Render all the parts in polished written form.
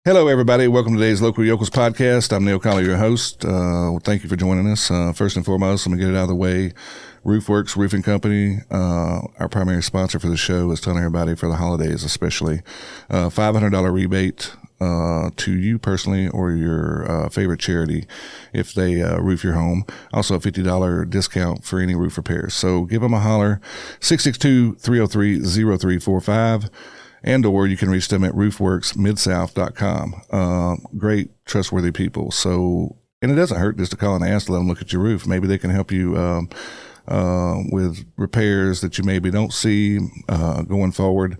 Hello, everybody. Welcome to today's Local Yokels Podcast. I'm Neil Colley, your host. Thank you for joining us. First and foremost, let me get it out of the way. RoofWorks Roofing Company, our primary sponsor for the show, is telling everybody for the holidays especially, $500 rebate to you personally or your favorite charity if they roof your home. Also a $50 discount for any roof repairs. So give them a holler, 662-303-0345. And or you can reach them at roofworksmidsouth.com. Great, trustworthy people. So, and it doesn't hurt just to call and ask to let them look at your roof. Maybe they can help you with repairs that you maybe don't see going forward.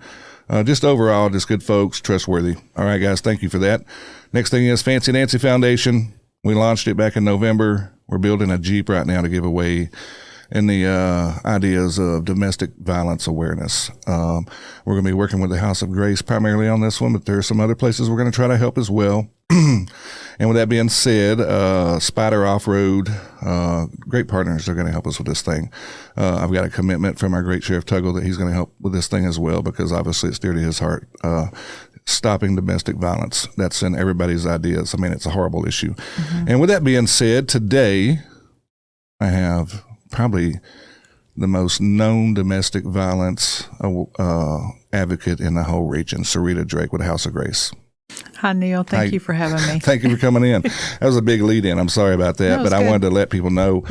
Just overall, just good folks, trustworthy. All right, guys, thank you for that. Next thing is Fancy Nancy Foundation. We launched it back in November. We're building a Jeep right now to give away in the ideas of domestic violence awareness. We're going to be working with the House of Grace primarily on this one, but there are some other places we're going to try to help as well. And with that being said, Spider Off-Road, great partners are going to help us with this thing. I've got a commitment from our great Sheriff Tuggle that he's going to help with this thing as well, because obviously it's dear to his heart. Stopping domestic violence. That's in everybody's ideas. I mean, it's a horrible issue. Mm-hmm. And with that being said, today I have probably the most known domestic violence advocate in the whole region, Sarita Drake with the House of Grace. Hi, Neil. Thank you for having me. Thank you for coming in. That was a big lead-in. I'm sorry about that, but I wanted to let people know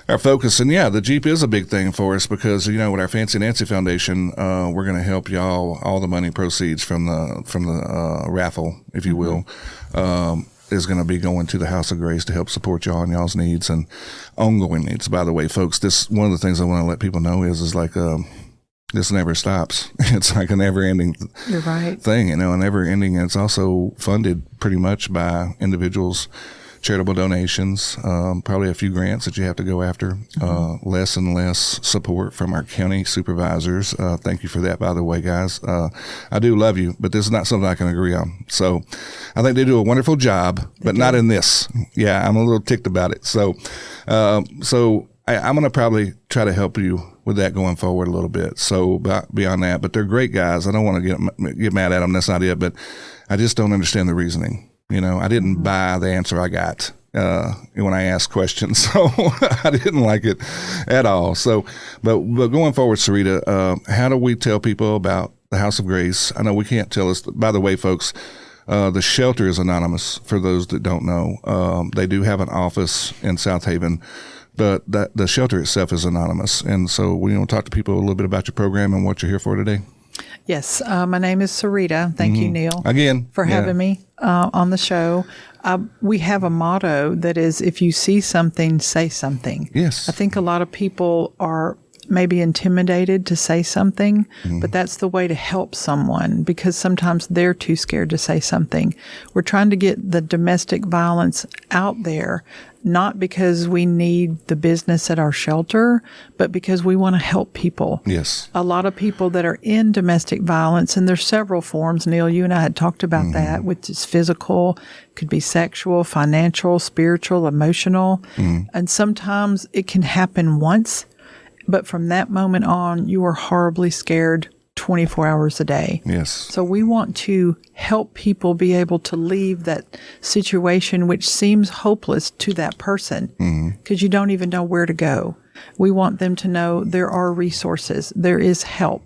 our focus. And yeah, the Jeep is a big thing for us because, you know, with our Fancy Nancy Foundation, we're going to help y'all. All the money proceeds from the raffle, if you will, is going to be going to the House of Grace to help support y'all and y'all's needs and ongoing needs. By the way, folks, this one of the things I want to let people know is like this never stops. It's like a never-ending thing, you know, a never-ending. It's also funded pretty much by individuals, charitable donations, probably a few grants that you have to go after, less and less support from our county supervisors. Thank you for that, by the way, guys. I do love you, but this is not something I can agree on. So I think they do a wonderful job, but not in this. Yeah, I'm a little ticked about it. So I'm going to probably try to help you with that going forward a little bit. So beyond that, but they're great guys. I don't want to get mad at them. That's not it, but I just don't understand the reasoning. You know, I didn't buy the answer I got when I asked questions, so I didn't like it at all. So, but going forward, Sarita, how do we tell people about the House of Grace? I know we can't tell us. By the way, folks, the shelter is anonymous for those that don't know. They do have an office in Southaven, but the shelter itself is anonymous. And so we want to talk to people a little bit about your program and what you're here for today. Yes, my name is Sarita. Thank you, Neil, again for having me on the show. We have a motto that is, if you see something, say something. Yes. I think a lot of people are maybe intimidated to say something, but that's the way to help someone because sometimes they're too scared to say something. We're trying to get the domestic violence out there, not because we need the business at our shelter, but because we want to help people. Yes. A lot of people that are in domestic violence, and there's several forms, Neil, you and I had talked about that, which is physical, could be sexual, financial, spiritual, emotional, and sometimes it can happen once. But from that moment on, you are horribly scared 24 hours a day. Yes. So we want to help people be able to leave that situation which seems hopeless to that person because you don't even know where to go. We want them to know there are resources. There is help.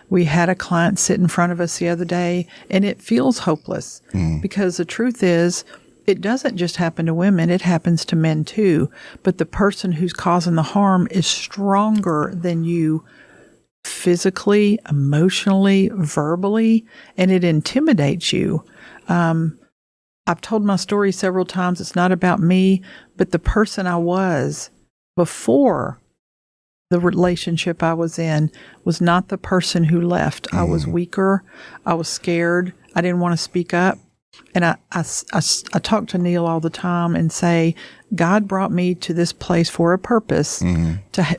We had a client sit in front of us the other day, and it feels hopeless because the truth is, it doesn't just happen to women, it happens to men too. But the person who's causing the harm is stronger than you physically, emotionally, verbally, and it intimidates you. I've told my story several times. It's not about me, but the person I was before the relationship I was in was not the person who left. I was weaker. I was scared. I didn't want to speak up. And I talk to Neil all the time and say, God brought me to this place for a purpose.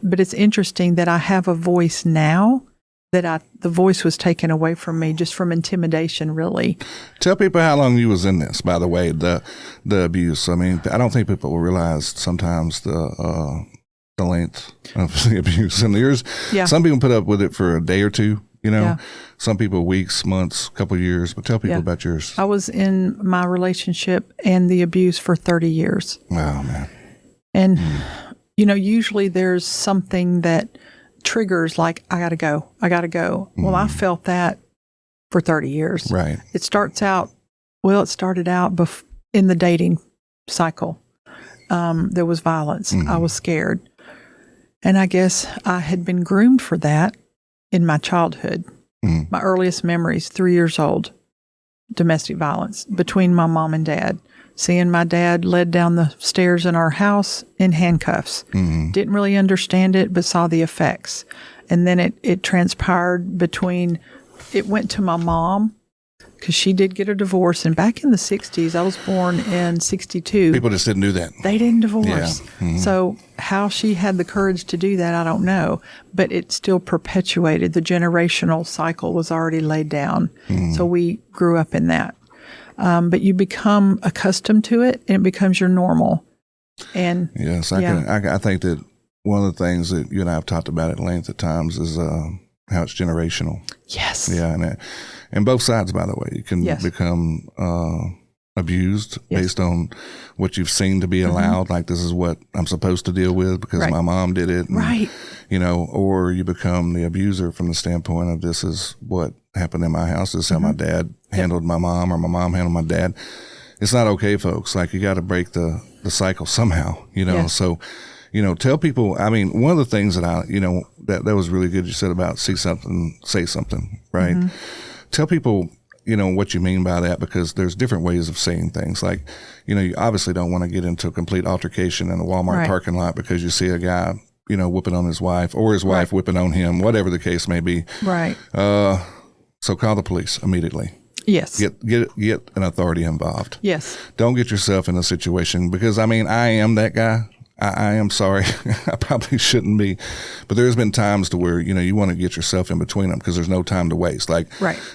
But it's interesting that I have a voice now that the voice was taken away from me just from intimidation, really. Tell people how long you was in this, by the way, the abuse. I mean, I don't think people realize sometimes the length of the abuse. And some people put up with it for a day or two, Some people weeks, months, couple years, but tell people about yours. I was in my relationship and the abuse for 30 years. Wow, man. And, usually there's something that triggers like, I got to go. Well, I felt that for 30 years. Right. It started out in the dating cycle. There was violence. I was scared. And I guess I had been groomed for that in my childhood. My earliest memories, 3 years old, domestic violence between my mom and dad. Seeing my dad led down the stairs in our house in handcuffs. Didn't really understand it, but saw the effects. And then it transpired it went to my mom, because she did get a divorce. And back in the 60s, I was born in 62. People just didn't do that. They didn't divorce. Yeah. So how she had the courage to do that, I don't know. But it still perpetuated. The generational cycle was already laid down. So we grew up in that. But you become accustomed to it, and it becomes your normal. And yes, I think that one of the things that you and I have talked about at length at times is how it's generational. Yes. Yeah, and both sides, by the way, you can become abused based on what you've seen to be allowed. Like, this is what I'm supposed to deal with because my mom did it. And, right. Or you become the abuser from the standpoint of, this is what happened in my house. This is how my dad handled my mom, or my mom handled my dad. It's not okay, folks. Like, you got to break the cycle somehow, So, tell people, one of the things that that was really good you said about see something, say something, right? Tell people, what you mean by that, because there's different ways of saying things. Like, you obviously don't want to get into a complete altercation in a Walmart parking lot because you see a guy, whooping on his wife, or his wife whipping on him, whatever the case may be. Right. So call the police immediately. Yes. Get an authority involved. Yes. Don't get yourself in a situation, because I am that guy. I am sorry. I probably shouldn't be. But there's been times to where, you want to get yourself in between them because there's no time to waste. Like,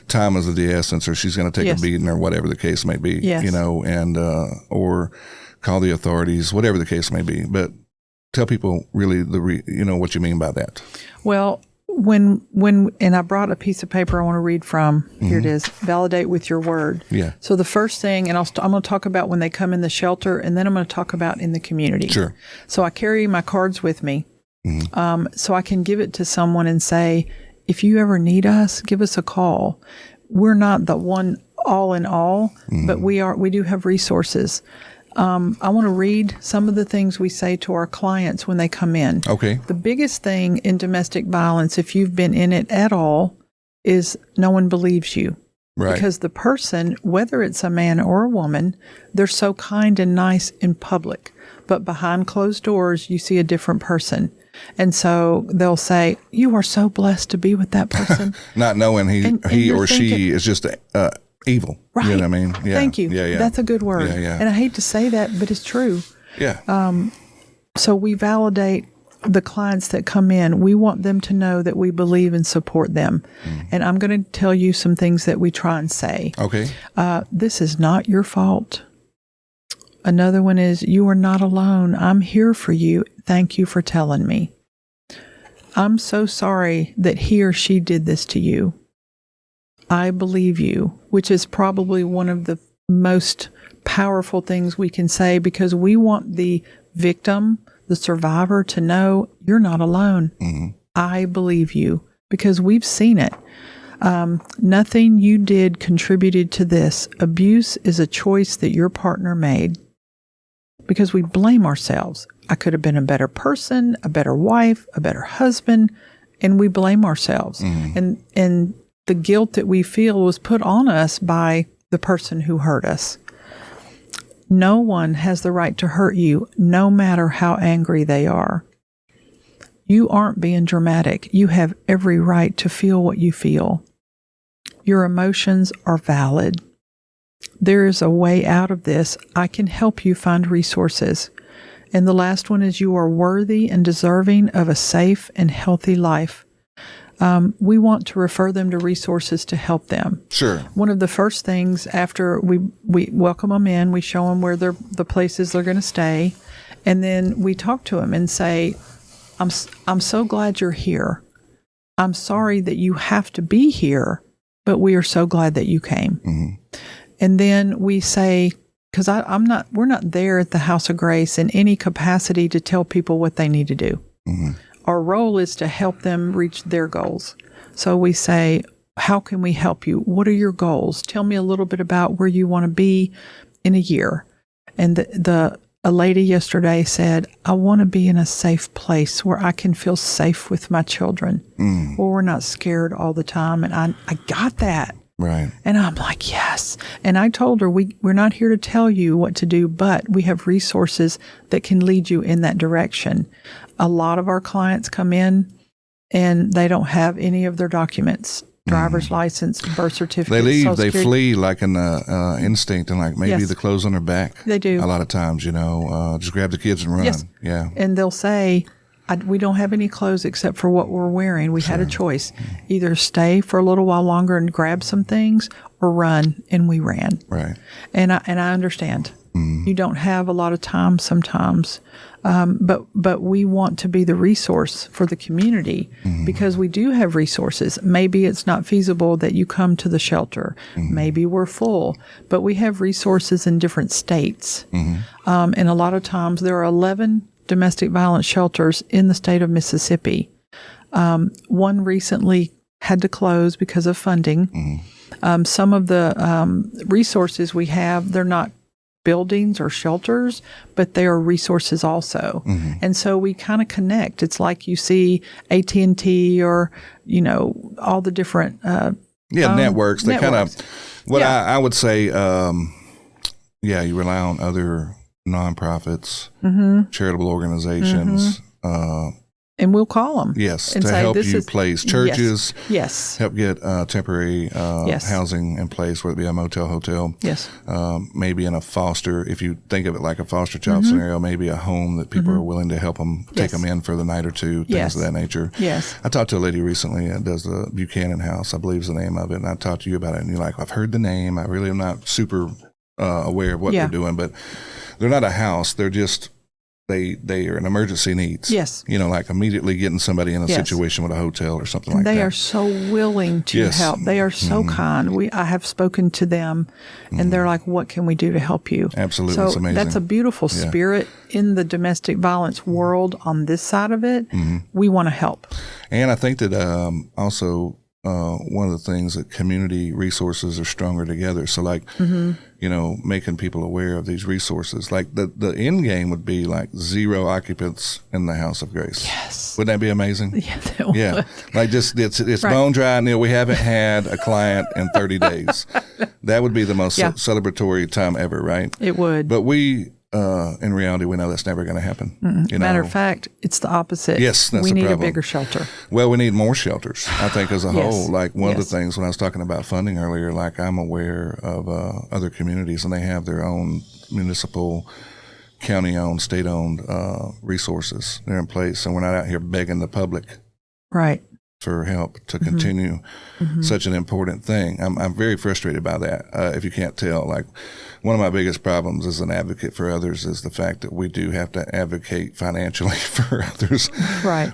time is of the essence, or she's going to take a beating, or whatever the case may be, and or call the authorities, whatever the case may be. But tell people really what you mean by that. Well, and I brought a piece of paper I want to read from. Here it is. Validate with your word. Yeah. So the first thing, and I'm going to talk about when they come in the shelter, and then I'm going to talk about in the community. Sure. So I carry my cards with me, so I can give it to someone and say, if you ever need us, give us a call. We're not the one all in all, but we do have resources. I want to read some of the things we say to our clients when they come in. Okay. The biggest thing in domestic violence, if you've been in it at all, is no one believes you. Right. Because the person, whether it's a man or a woman, they're so kind and nice in public, but behind closed doors, you see a different person. And so they'll say, you are so blessed to be with that person. Not knowing he or she is just evil. Right. You know what I mean? Yeah. Thank you. Yeah. That's a good word. Yeah. And I hate to say that, but it's true. Yeah. So we validate the clients that come in. We want them to know that we believe and support them. And I'm going to tell you some things that we try and say. Okay. This is not your fault. Another one is, you are not alone. I'm here for you. Thank you for telling me. I'm so sorry that he or she did this to you. I believe you, which is probably one of the most powerful things we can say, because we want the victim, the survivor, to know you're not alone. I believe you, because we've seen it. Nothing you did contributed to this. Abuse is a choice that your partner made, because we blame ourselves. I could have been a better person, a better wife, a better husband, and we blame ourselves. And the guilt that we feel was put on us by the person who hurt us. No one has the right to hurt you, no matter how angry they are. You aren't being dramatic. You have every right to feel what you feel. Your emotions are valid. There is a way out of this. I can help you find resources. And the last one is, you are worthy and deserving of a safe and healthy life. We want to refer them to resources to help them. Sure. One of the first things after we welcome them in, we show them where the places they're going to stay, and then we talk to them and say, I'm so glad you're here. I'm sorry that you have to be here, but we are so glad that you came. Mm-hmm. And then we say, because we're not there at the House of Grace in any capacity to tell people what they need to do. Mm-hmm. Our role is to help them reach their goals. So we say, how can we help you? What are your goals? Tell me a little bit about where you want to be in a year. And a lady yesterday said, I want to be in a safe place where I can feel safe with my children, where we're not scared all the time. And I got that. Right. And I'm like, yes. And I told her, we're not here to tell you what to do, but we have resources that can lead you in that direction. A lot of our clients come in and they don't have any of their documents. Driver's license, birth certificate. They leave, they flee like an instinct, and like maybe Yes. the clothes on their back. They do. A lot of times, just grab the kids and run. Yes. Yeah. And they'll say, we don't have any clothes except for what we're wearing. We had a choice. Either stay for a little while longer and grab some things or run, and we ran. Right. And I understand. You don't have a lot of time sometimes, but we want to be the resource for the community because we do have resources. Maybe it's not feasible that you come to the shelter. Maybe we're full, but we have resources in different states. And a lot of times there are 11 domestic violence shelters in the state of Mississippi. One recently had to close because of funding. Some of the resources we have, they're not buildings or shelters, but they are resources also. And so we kind of connect. It's like you see AT&T or, all the different networks. They kind of, I would say, you rely on other nonprofits, charitable organizations, and we'll call them. Yes, and to say, help you place churches. Yes. Help get temporary housing in place, whether it be a motel, hotel. Yes. Maybe in a foster, if you think of it like a foster child scenario, maybe a home that people are willing to help them, take them in for the night or two, things of that nature. Yes. I talked to a lady recently that does the Buchanan House, I believe is the name of it, and I talked to you about it, and you're like, I've heard the name. I really am not super aware of what they're doing, but they're not a house. They're just... They are an emergency needs. Yes. Like immediately getting somebody in a situation with a hotel or something like that. They are so willing to help. They are so kind. I have spoken to them, and they're like, what can we do to help you? Absolutely. So it's amazing. that's a beautiful spirit in the domestic violence world on this side of it. We want to help. And I think that also one of the things that community resources are stronger together. So like, making people aware of these resources. Like the end game would be like 0 occupants in the House of Grace. Yes. Wouldn't that be amazing? Yeah, that would. Yeah. Like just, it's bone dry, Neil. We haven't had a client in 30 days. That would be the most celebratory time ever, right? It would. But we, in reality, we know that's never going to happen. Matter of fact, it's the opposite. Yes, that's we the need problem. a bigger shelter. Well, we need more shelters, I think, as a whole. Like one of the Yes. things when I was talking about funding earlier, like I'm aware of other communities, and they have their own municipal, county-owned, state-owned resources. They're in place, and we're not out here begging the public Right. for help to continue such an important thing. I'm very frustrated by that. If you can't tell, like one of my biggest problems as an advocate for others is the fact that we do have to advocate financially for others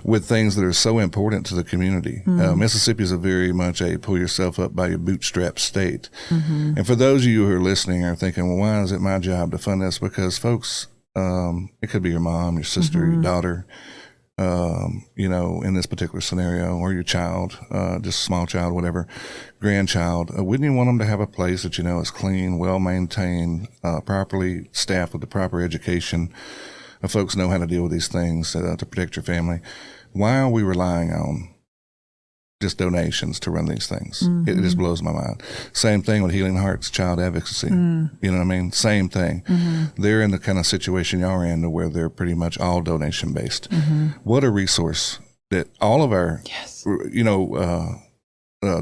with things that are so important to the community. Mississippi is a very much a pull yourself up by your bootstraps state. And for those of you who are listening are thinking, well, why is it my job to fund this? Because folks, it could be your mom, your sister, your daughter, in this particular scenario, or your child, just a small child, whatever, grandchild, wouldn't you want them to have a place that is clean, well-maintained, properly staffed with the proper education? Folks know how to deal with these things to protect your family. Why are we relying on just donations to run these things? It just blows my mind. Same thing with Healing Hearts, Child Advocacy. You know what I mean? Same thing. They're in the kind of situation y'all are in to where they're pretty much all donation based. What a resource that all of our,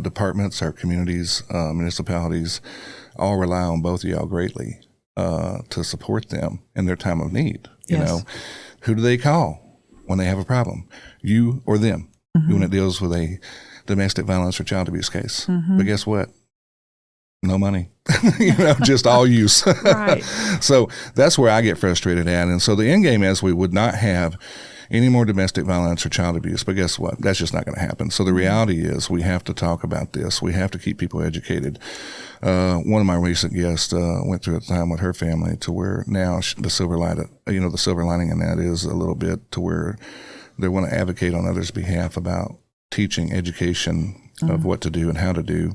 departments, our communities, municipalities, all rely on both of y'all greatly to support them in their time of need. You know, who do they call when they have a problem? You or them? When it deals with a domestic violence or child abuse case. But guess what? No money, just all use. Right. So that's where I get frustrated at. And so the end game is we would not have any more domestic violence or child abuse. But guess what? That's just not going to happen. So the reality is we have to talk about this. We have to keep people educated. One of my recent guests went through a time with her family to where now the silver lining in that is a little bit to where they want to advocate on others' behalf about teaching education of what to do and how to do,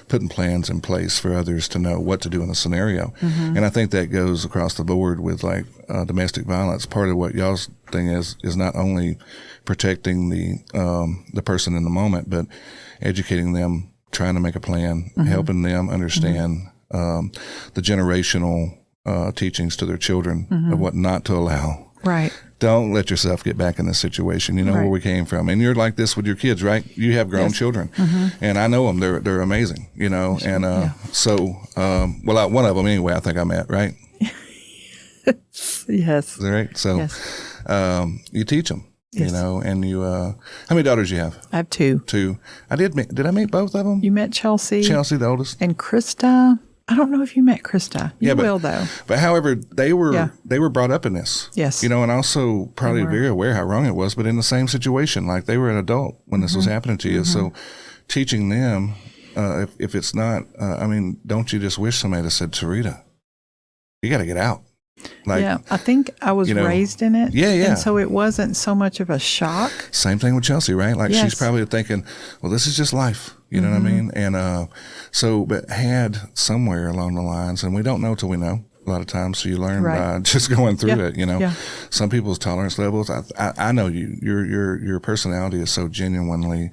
putting plans in place for others to know what to do in a scenario. And I think that goes across the board with like domestic violence. Part of what y'all's thing is not only protecting the person in the moment, but educating them, trying to make a plan, helping them understand the generational teachings to their children of what not to allow. Right. Don't let yourself get back in this situation. You know where we came from. And you're like this with your kids, right? You have grown children. And I know them. They're amazing, you know. And one of them anyway, I think I met, right? Yes. Is that right? So you teach them, you know, and you, how many daughters you have? I have 2. 2. Did I meet both of them? You met Chelsea. Chelsea, the oldest. And Krista. I don't know if you met Krista. You will, though. But however, they were brought up in this. Yes. You know, and also probably very aware how wrong it was, but in the same situation. Like they were an adult when this was happening to you. So teaching them, if it's not, don't you just wish somebody had said, Sarita, you got to get out. Like, I think I was raised in it. Yeah. And so it wasn't so much of a shock. Same thing with Chelsea, right? Like she's probably thinking, well, this is just life. You know what I mean? And but had somewhere along the lines, and we don't know till we know a lot of times, so you learn by just going through it, you know. Yeah. Some people's tolerance levels, I know your personality is so genuinely,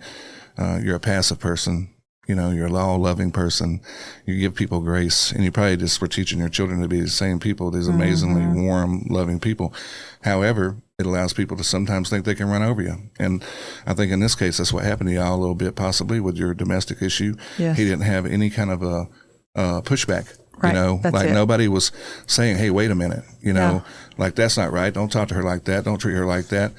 you're a passive person. You know, you're a law-loving person. You give people grace, and you probably just were teaching your children to be the same people, these amazingly warm, loving people. However, it allows people to sometimes think they can run over you. And I think in this case, that's what happened to y'all a little bit, possibly with your domestic issue. Yes. He didn't have any kind of a pushback. Right. You know, like nobody was saying, hey, wait a minute, you know, like that's not right. Don't talk to her like that. Don't treat her like that.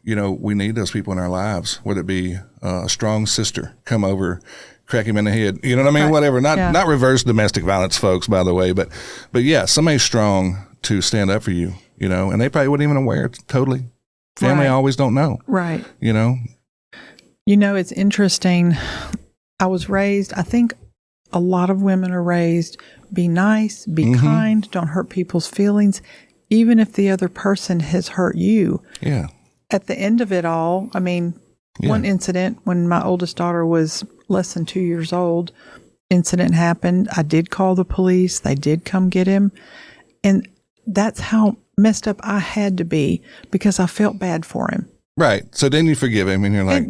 You know, we need those people in our lives, whether it be a strong sister, come over, crack him in the head. You know what I mean? Whatever. Not reverse domestic violence, folks, by the way. But yeah, somebody strong to stand up for you, you know, and they probably wouldn't even aware totally. Family always don't know. Right. You know? You know, it's interesting. I was raised, I think, a lot of women are raised, be nice, be kind, don't hurt people's feelings, even if the other person has hurt you. Yeah. At the end of it all, I mean, one incident when my oldest daughter was less than 2 years old, incident happened. I did call the police. They did come get him. And that's how messed up I had to be because I felt bad for him. Right. So then you forgive him and you're like,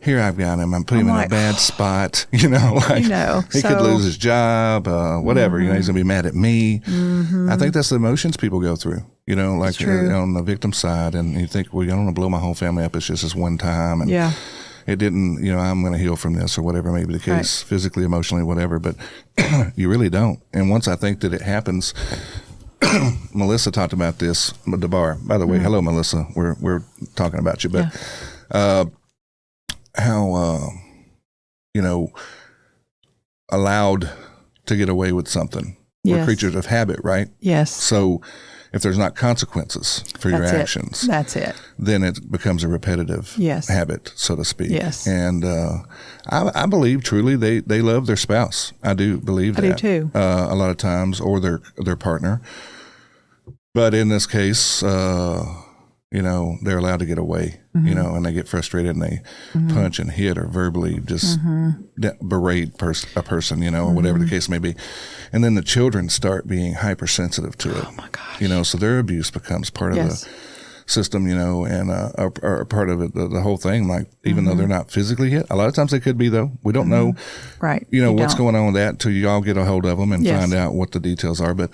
here I've got him. I'm putting him in a bad spot. You know, like he could lose his job, whatever. You know, he's going to be mad at me. I think that's the emotions people go through, you know, like on the victim side. And you think, well, you don't want to blow my whole family up. It's just this one time. And it didn't, you know, I'm going to heal from this or whatever may be the case, physically, emotionally, whatever. But you really don't. And once I think that it happens, Melissa talked about this at the bar. By the way, hello, Melissa. We're talking about you, but how you know, allowed to get away with something. We're creatures of habit, right? Yes. So if there's not consequences for your actions, then it becomes a repetitive habit, so to speak. Yes. And I believe truly they love their spouse. I do believe that. I do too. A lot of times, or their partner. But in this case, you know, they're allowed to get away, you know, and they get frustrated and they punch and hit or verbally just berate a person, you know, or whatever the case may be. And then the children start being hypersensitive to it. Oh, my gosh. You know, so their abuse becomes part of the system, you know, and are part of it, the whole thing. Like, even though they're not physically hit, a lot of times they could be, though. We don't know, you know, what's going on with that until you all get a hold of them and find out what the details are. But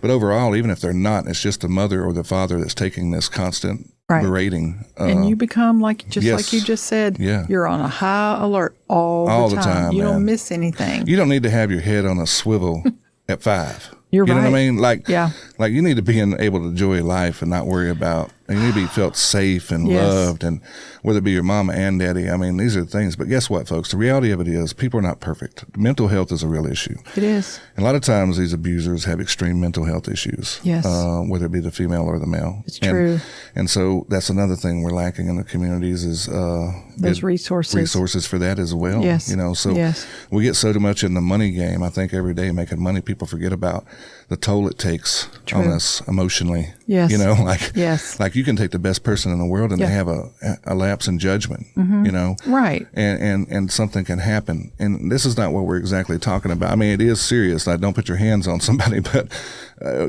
overall, even if they're not, it's just the mother or the father that's taking this constant berating. And you become, like you just said, you're on a high alert all the time. You don't miss anything. You don't need to have your head on a swivel at 5. You know what I mean? Like Like, you need to be able to enjoy life and not worry about, and you need to be felt safe and loved, and whether it be your mama and daddy. I mean, these are things. But guess what, folks? The reality of it is people are not perfect. Mental health is a real issue. It is. And a lot of times these abusers have extreme mental health issues, yes. Whether it be the female or the male. It's true. And so that's another thing we're lacking in the communities is those resources for that as well. Yes. You know, so we get so much in the money game. I think every day making money, people forget about the toll it takes on us emotionally. Yes. You know, like you can take the best person in the world and they have a lapse in judgment, you know. Right. And something can happen. And this is not what we're exactly talking about. I mean, it is serious. Like, don't put your hands on somebody, but,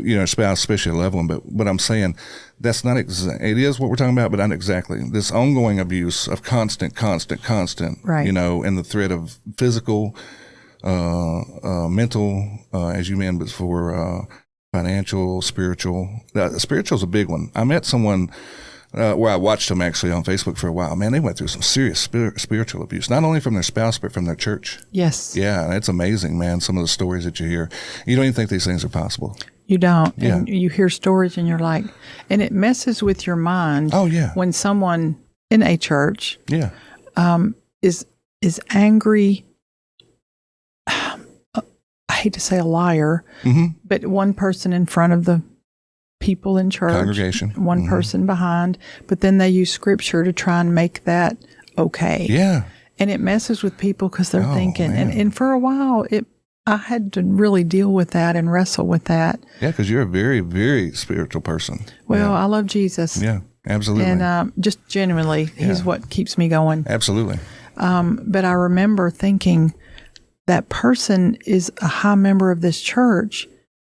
you know, spouse, especially a loved one. But what I'm saying, that's not it is what we're talking about, but not exactly. This ongoing abuse of constant, right. you know, and the threat of physical, mental, as you mentioned before, financial, spiritual. Spiritual's a big one. I met someone where I watched them actually on Facebook for a while. Man, they went through some serious spiritual abuse, not only from their spouse, but from their church. Yes. Yeah, it's amazing, man, some of the stories that you hear. You don't even think these things are possible. You don't. Yeah. And you hear stories and you're like, and it messes with your mind. Oh, yeah. When someone in a church is angry, I hate to say a liar, but one person in front of the people in church, congregation, one person behind, but then they use scripture to try and make that okay. Yeah. And it messes with people because they're thinking, and for a while, I had to really deal with that and wrestle with that. Yeah, because you're a very, very spiritual person. Well, I love Jesus. Yeah, absolutely. And just genuinely, he's what keeps me going. Absolutely. But I remember thinking, that person is a high member of this church,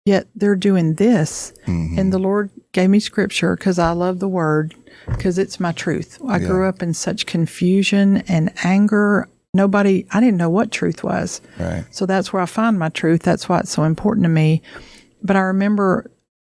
yet they're doing this. And the Lord gave me scripture because I love the word, because it's my truth. I grew up in such confusion and anger. I didn't know what truth was. Right. So that's where I find my truth. That's why it's so important to me. But I remember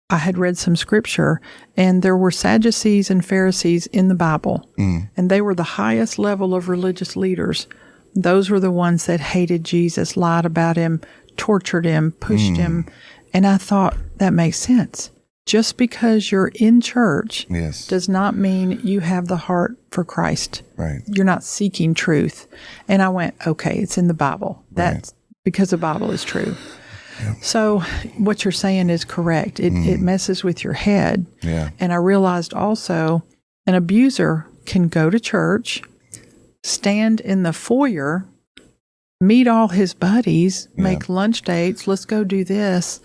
I had read some scripture, and there were Sadducees and Pharisees in the Bible, and they were the highest level of religious leaders. Those were the ones that hated Jesus, lied about him, tortured him, pushed him. And I thought, that makes sense. Just because you're in church does not mean you have the heart for Christ. Right. You're not seeking truth. And I went, okay, it's in the Bible. That's because the Bible is true. Yep. So what you're saying is correct. It messes with your head. Yeah. And I realized also an abuser can go to church, stand in the foyer, meet all his buddies, make lunch dates, let's go do this,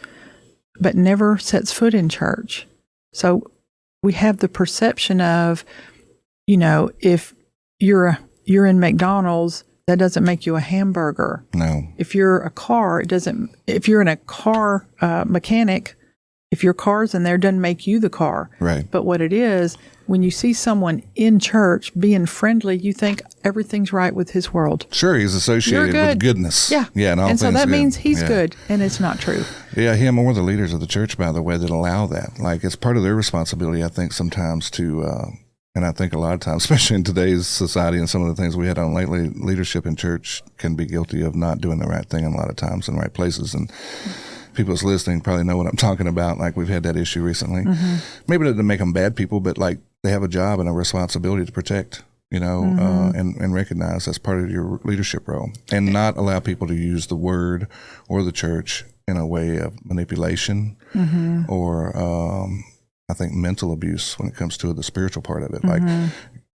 but never sets foot in church. So we have the perception of, you know, if you're in McDonald's, that doesn't make you a hamburger. No. If you're a car, it doesn't. If you're in a car mechanic, if your car's in there, it doesn't make you the car. Right. But what it is, when you see someone in church being friendly, you think everything's right with his world. Sure, he's associated with goodness. Yeah. Yeah, and so that means he's good, and it's not true. Yeah, him or the leaders of the church, by the way, that allow that. Like, it's part of their responsibility, I think, sometimes to, and I think a lot of times, especially in today's society and some of the things we had on lately, leadership in church can be guilty of not doing the right thing a lot of times in the right places. And people that's listening probably know what I'm talking about. Like, we've had that issue recently. Maybe not to make them bad people, but like they have a job and a responsibility to protect, you know, and recognize that's part of your leadership role, and not allow people to use the word or the church in a way of manipulation or I think mental abuse when it comes to the spiritual part of it. Like,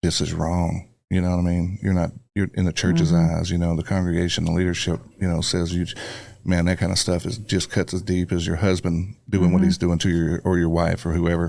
this is wrong. You know what I mean? You're in the church's eyes, you know, the congregation, the leadership, you know, says man, that kind of stuff is just cuts as deep as your husband doing what he's doing to your wife or whoever.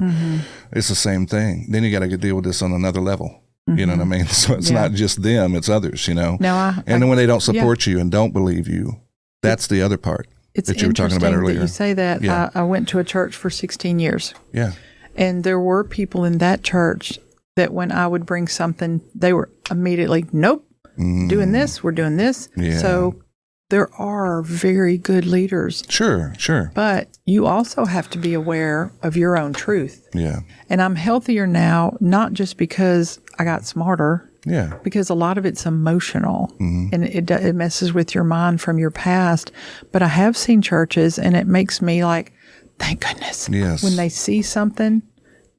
It's the same thing. Then you got to deal with this on another level. You know what I mean? So it's not just them, it's others, you know. And then when they don't support you and don't believe you, that's the other part that you were talking about earlier. That you say that. I went to a church for 16 years. Yeah. And there were people in that church that when I would bring something, they were immediately, nope, doing this, we're doing this. Yeah. So there are very good leaders. Sure. But you also have to be aware of your own truth. Yeah. And I'm healthier now, not just because I got smarter. Yeah. Because a lot of it's emotional and it messes with your mind from your past. But I have seen churches, and it makes me like thank goodness. Yes. When they see something,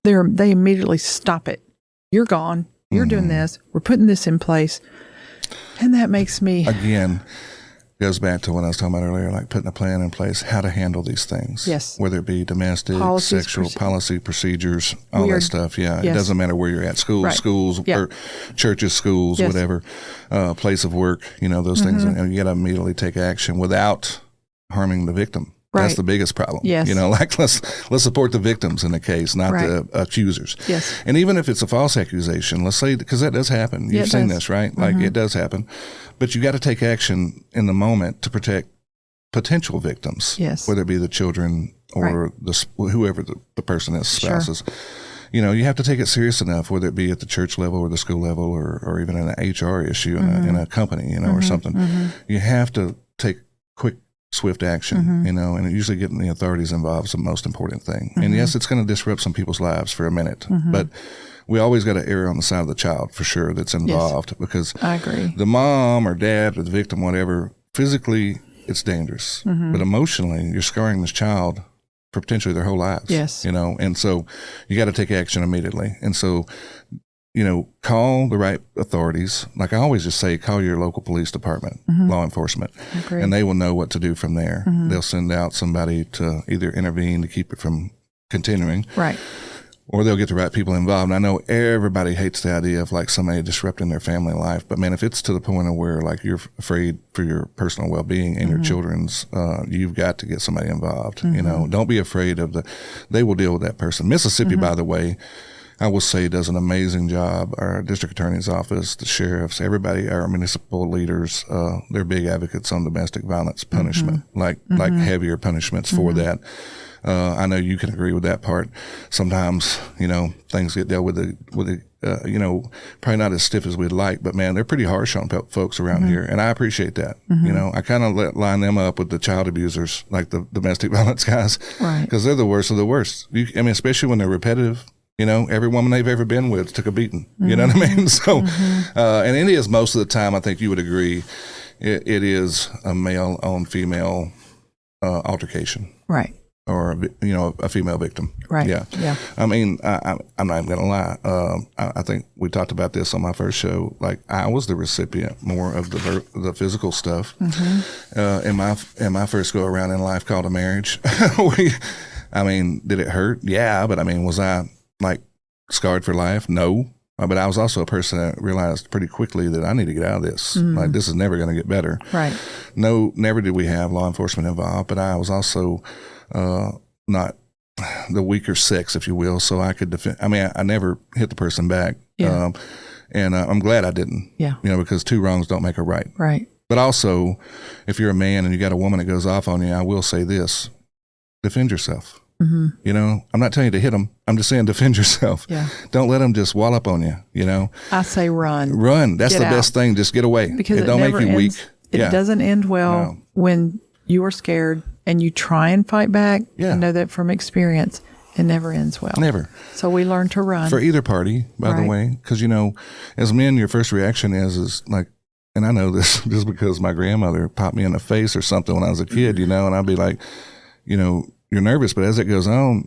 they immediately stop it. You're gone. You're doing this. We're putting this in place. And that makes me... Again, goes back to what I was talking about earlier, like putting a plan in place, how to handle these things. Yes. Whether it be domestic, sexual, policy, procedures, all that stuff. Yeah. Yes. It doesn't matter where you're at. Schools, or churches, schools, whatever, place of work, those things. And you got to immediately take action without harming the victim. Right. That's the biggest problem. Yes. Let's support the victims in the case, not the accusers. Yes. And even if it's a false accusation, let's say, because that does happen. You've seen this, right? Like it does happen. But you got to take action in the moment to protect potential victims. Yes. Whether it be the children or whoever the person is, spouses. Sure. You have to take it serious enough, whether it be at the church level or the school level or even an HR issue in a company, or something. You have to take quick, swift action, and usually getting the authorities involved is the most important thing. And yes, it's going to disrupt some people's lives for a minute, but we always got to err on the side of the child for sure that's involved, because I agree. The mom or dad or the victim, whatever, physically it's dangerous, but emotionally you're scarring this child for potentially their whole lives. Yes. And so you got to take action immediately. And so, call the right authorities. Like I always just say, call your local police department, law enforcement, and they will know what to do from there. They'll send out somebody to either intervene to keep it from continuing. Right. Or they'll get the right people involved. And I know everybody hates the idea of like somebody disrupting their family life, but man, if it's to the point of where like you're afraid for your personal well-being and your children's, you've got to get somebody involved. Don't be afraid they will deal with that person. Mississippi, by the way, I will say does an amazing job. Our district attorney's office, the sheriffs, everybody, our municipal leaders, they're big advocates on domestic violence punishment, like heavier punishments for that. I know you can agree with that part. Sometimes, things get dealt with probably not as stiff as we'd like, but man, they're pretty harsh on folks around here. And I appreciate that. I kind of line them up with the child abusers, like the domestic violence guys, because they're the worst of the worst. Especially when they're repetitive. Every woman they've ever been with took a beating. You know what I mean? So, and it is most of the time, I think you would agree, it is a male on female altercation. Right. Or, a female victim. Right. Yeah. Yeah. I mean, I'm not even going to lie. I think we talked about this on my first show. Like, I was the recipient more of the physical stuff. In my first go around in life called a marriage. Did it hurt? Yeah. But was I like scarred for life? No. But I was also a person that realized pretty quickly that I need to get out of this. Like, this is never going to get better. Right. No, never did we have law enforcement involved, but I was also not the weaker sex, if you will, so I could defend. I never hit the person back. Yeah. And I'm glad I didn't. Yeah. Because two wrongs don't make a right. Right. But also, if you're a man and you got a woman that goes off on you, I will say this: defend yourself. I'm not telling you to hit them. I'm just saying defend yourself. Yeah. Don't let them just wallop on you. I say run. Run. That's the best thing. Just get away. Because it don't make you weak. It doesn't end well when you are scared and you try and fight back. Yeah. I know that from experience. It never ends well. Never. So we learn to run. For either party, by the way. Because, as men, your first reaction is like, and I know this just because my grandmother popped me in the face or something when I was a kid, and I'd be like, you're nervous, but as it goes on,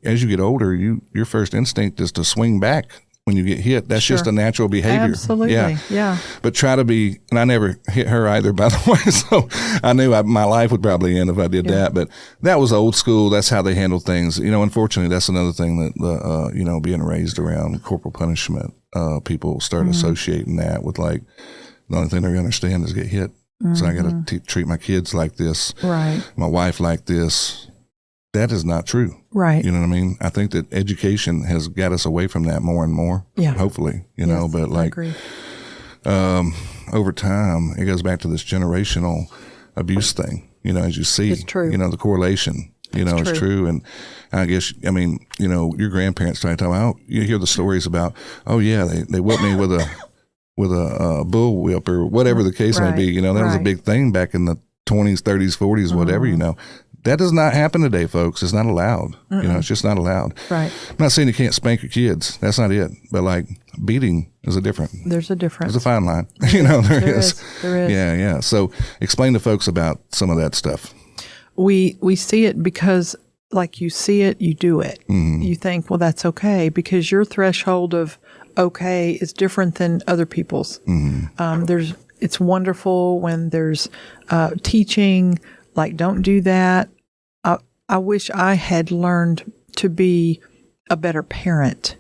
as you get older, your first instinct is to swing back when you get hit. That's just a natural behavior. Absolutely. Yeah. But try to be, and I never hit her either, by the way. So I knew my life would probably end if I did that. But that was old school. That's how they handled things. Unfortunately, that's another thing that, being raised around corporal punishment, people start associating that with like, the only thing they're going to understand is get hit. So I got to treat my kids like this. Right. My wife like this. That is not true. Right. You know what I mean? I think that education has got us away from that more and more. Yeah. Hopefully, but like, I agree. Over time, it goes back to this generational abuse thing, as you see, it's true. The correlation, it's true. And I guess, your grandparents try to tell me, you hear the stories about, they whipped me with a bull whip or whatever the case may be. That was a big thing back in the 20s, 30s, 40s, whatever, That does not happen today, folks. It's not allowed. It's just not allowed. Right. I'm not saying you can't spank your kids. That's not it. But like beating is There's a difference. There's a fine line. There is. There is. Yeah. So explain to folks about some of that stuff. We see it because like you see it, you do it. You think, well, that's okay, because your threshold of okay is different than other people's. It's wonderful when there's teaching, like, don't do that. I wish I had learned to be a better parent,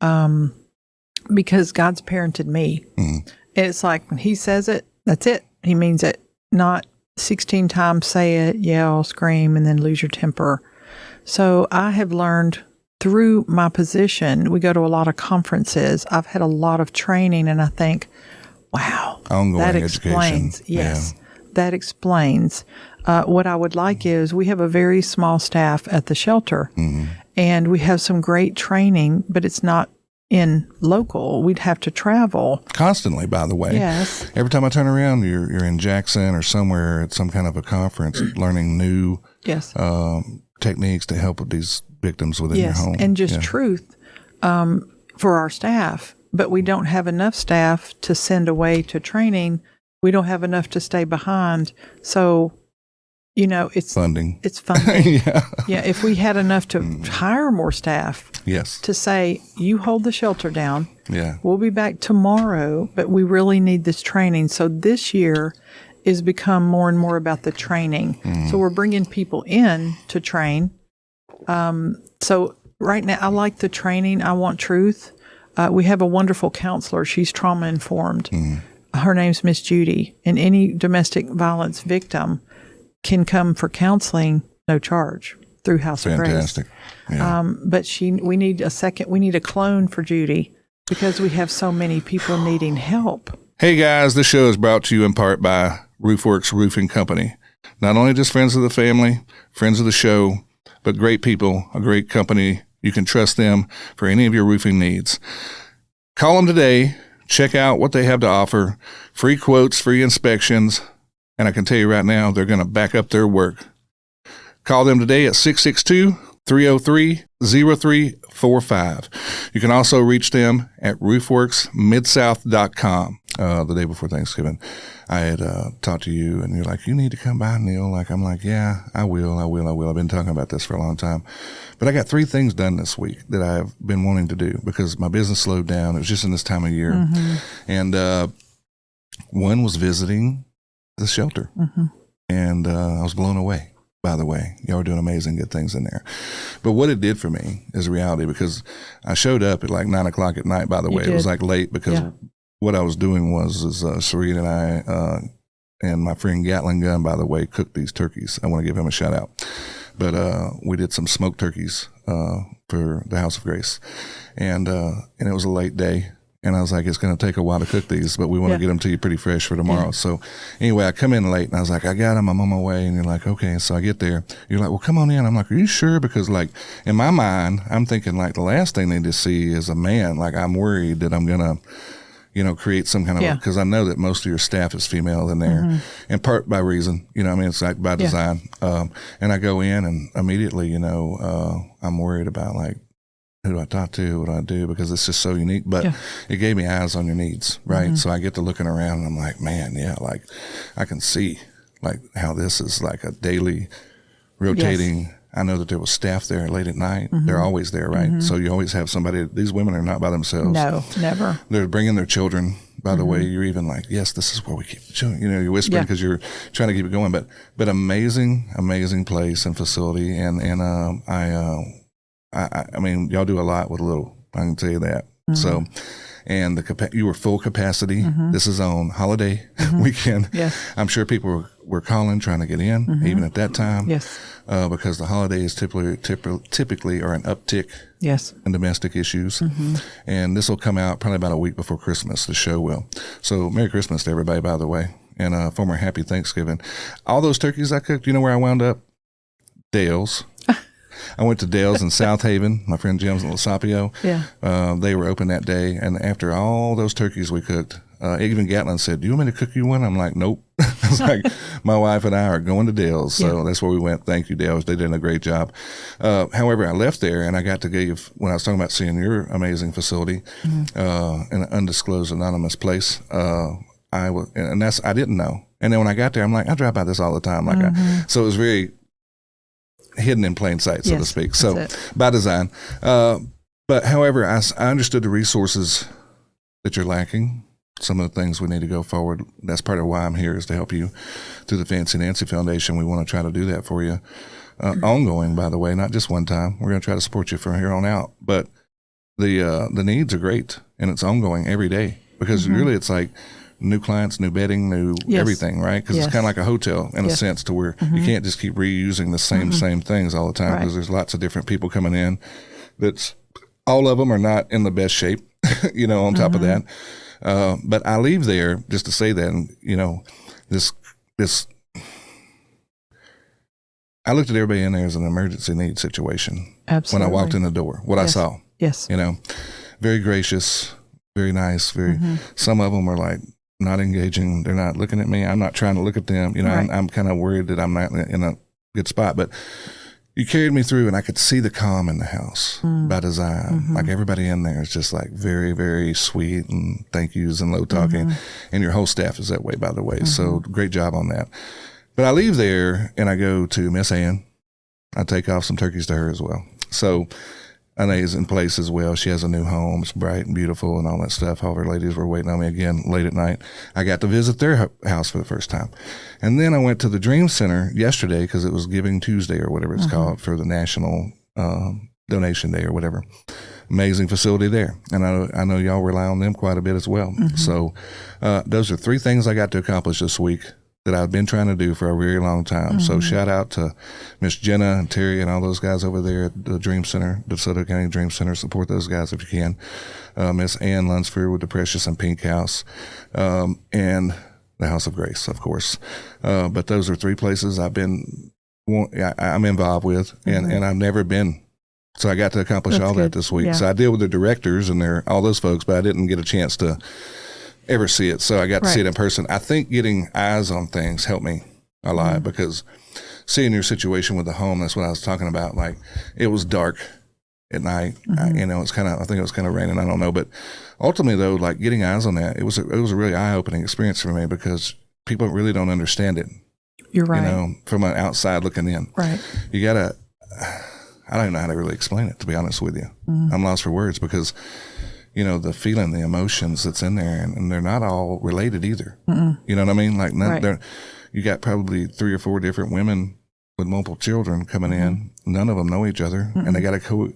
because God's parented me. And it's like, when he says it, that's it. He means it, not 16 times say it, yell, scream, and then lose your temper. So I have learned through my position, we go to a lot of conferences. I've had a lot of training, and I think, wow, ongoing that education. explains. Yes, that explains. What I would like is, we have a very small staff at the shelter, and we have some great training, but it's not in local. We'd have to travel constantly, by the way. Yes. Every time I turn around, you're in Jackson or somewhere at some kind of a conference, learning new techniques to help with these victims within your home. And just truth for our staff. But we don't have enough staff to send away to training. We don't have enough to stay behind. So, it's funding. It's funding. If we had enough to hire more staff. Yes. To say, you hold the shelter down. Yeah. We'll be back tomorrow, but we really need this training. So this year is become more and more about the training. So we're bringing people in to train. So right now, I like the training. I want truth. We have a wonderful counselor. She's trauma informed. Her name's Miss Judy. And any domestic violence victim can come for counseling, no charge, through House of Grace. Fantastic. Yeah. But we need a clone for Judy, because we have so many people needing help. Hey guys, this show is brought to you in part by RoofWorks Roofing Company. Not only just friends of the family, friends of the show, but great people, a great company. You can trust them for any of your roofing needs. Call them today. Check out what they have to offer. Free quotes, free inspections. And I can tell you right now, they're going to back up their work. Call them today at 662-303-0345. You can also reach them at roofworksmidsouth.com. The day before Thanksgiving, I had talked to you, and you're like, you need to come by, Neil. I'm like, yeah, I will. I've been talking about this for a long time. But I got 3 things done this week that I've been wanting to do because my business slowed down. It was just in this time of year. And one was visiting the shelter. And I was blown away, by the way. Y'all are doing amazing, good things in there. But what it did for me is reality, because I showed up at like 9 o'clock at night, by the way. It was like late because what I was doing was Sarita and I and my friend Gatling Gun, by the way, cooked these turkeys. I want to give him a shout out. But we did some smoked turkeys for the House of Grace. And it was a late day. And I was like, it's going to take a while to cook these, but we want to get them to you pretty fresh for tomorrow. So anyway, I come in late, and I was like, I got them. I'm on my way. And you're like, okay. So I get there. You're like, well, come on in. I'm like, are you sure? Because like in my mind, I'm thinking like the last thing they just see is a man. Like I'm worried that I'm going to, create some kind of, because I know that most of your staff is female in there, in part by reason, it's like by design. And I go in, and immediately, I'm worried about like, who do I talk to? What do I do? Because it's just so unique. But it gave me eyes on your needs, right? So I get to looking around, and I'm like, man, like I can see like how this is like a daily rotating. I know that there was staff there late at night. They're always there, right? So you always have somebody. These women are not by themselves. No, never. They're bringing their children. By the way, you're even like, yes, this is where we keep the children. You're whispering because you're trying to keep it going. But amazing place and facility. And I mean, y'all do a lot with a little. I can tell you that. So, and you were full capacity. This is on holiday weekend. I'm sure people were calling, trying to get in, even at that time. Because the holidays typically are an uptick in domestic issues. And this will come out probably about a week before Christmas, the show will. So Merry Christmas to everybody, by the way, and former Happy Thanksgiving. All those turkeys I cooked, you know where I wound up? Dale's. I went to Dale's in Southaven. My friend Jim's in Losapio. They were open that day. And after all those turkeys we cooked, even Gatlin said, do you want me to cook you one? I'm like, nope. I was like, my wife and I are going to Dale's. So that's where we went. Thank you, Dale's. They did a great job. However, I left there, and I got to give, when I was talking about seeing your amazing facility in an undisclosed anonymous place, I didn't know. And then when I got there, I'm like, I drive by this all the time. So it was very hidden in plain sight, so to speak. So by design. But however, I understood the resources that you're lacking. Some of the things we need to go forward. That's part of why I'm here, is to help you through the Fancy Nancy Foundation. We want to try to do that for you. Ongoing, by the way, not just one time. We're going to try to support you from here on out. But the needs are great, and it's ongoing every day, because really it's like new clients, new bedding, new everything, right? Because it's kind of like a hotel in a sense, to where you can't just keep reusing the same things all the time, because there's lots of different people coming in. That's all of them are not in the best shape, on top of that. But I leave there just to say that, and, this, I looked at everybody in there as an emergency need situation. Absolutely. When I walked in the door, what I saw. Yes. Very gracious, very nice, some of them are like not engaging. They're not looking at me. I'm not trying to look at them. I'm kind of worried that I'm not in a good spot, but you carried me through, and I could see the calm in the house by design. Like everybody in there is just like very, very sweet, and thank yous and low talking. And your whole staff is that way, by the way. So great job on that. But I leave there and I go to Miss Ann. I take off some turkeys to her as well. So Ana's in place as well. She has a new home. It's bright and beautiful and all that stuff. All of her ladies were waiting on me again late at night. I got to visit their house for the first time. And then I went to the Dream Center yesterday, because it was Giving Tuesday or whatever it's called, for the National Donation Day or whatever. Amazing facility there. And I know y'all rely on them quite a bit as well. So those are 3 things I got to accomplish this week that I've been trying to do for a very long time. So shout out to Miss Jenna and Terry and all those guys over there at the Dream Center, the DeSoto County Dream Center. Support those guys if you can. Miss Ann Lunsford with the Precious and Pink House, and the House of Grace, of course. But those are 3 places I'm involved with, and I've never been. So I got to accomplish all that this week. Yeah. So I deal with the directors and all those folks, but I didn't get a chance to ever see it. So I got to see it in person. I think getting eyes on things helped me a lot, because seeing your situation with the home, that's what I was talking about. Like, it was dark at night. I think it was kind of raining. I don't know. But ultimately though, like, getting eyes on that, it was a really eye-opening experience for me, because people really don't understand it. You're right. From an outside looking in. Right. You gotta, I don't even know how to really explain it, to be honest with you. I'm lost for words, because the feeling, the emotions that's in there, and they're not all related either. You know what I mean? Like, you got probably 3 or 4 different women with multiple children coming in. None of them know each other, and they got to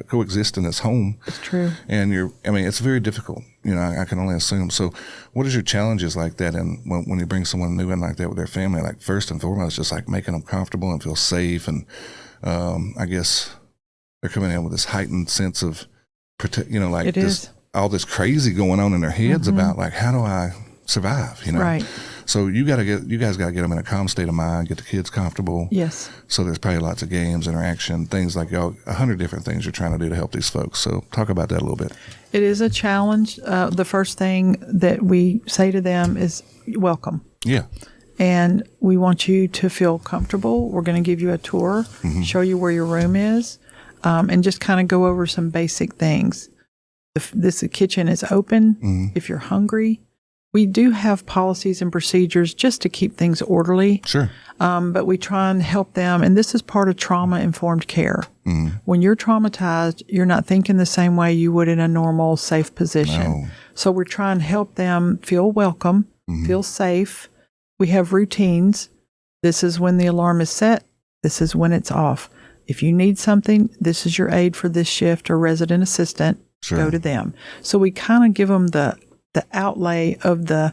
coexist in this home. It's true. And it's very difficult. I can only assume. So what is your challenges like that? And when you bring someone new in like that with their family, like, first and foremost, just like making them comfortable and feel safe. And I guess they're coming in with this heightened sense of, like all this crazy going on in their heads about, like, how do I survive? Right. So you guys got to get them in a calm state of mind, get the kids comfortable. Yes. So there's probably lots of games, interaction, things like 100 different things you're trying to do to help these folks. So talk about that a little bit. It is a challenge. The first thing that we say to them is welcome. Yeah. And we want you to feel comfortable. We're going to give you a tour, show you where your room is. And just kind of go over some basic things. If the kitchen is open, if you're hungry, we do have policies and procedures just to keep things orderly. Sure. But we try and help them. And this is part of trauma-informed care. When you're traumatized, you're not thinking the same way you would in a normal, safe position. No. So we're trying to help them feel welcome, feel safe. We have routines. This is when the alarm is set. This is when it's off. If you need something, this is your aide for this shift or resident assistant. Sure. Go to them. So we kind of give them the outlay of the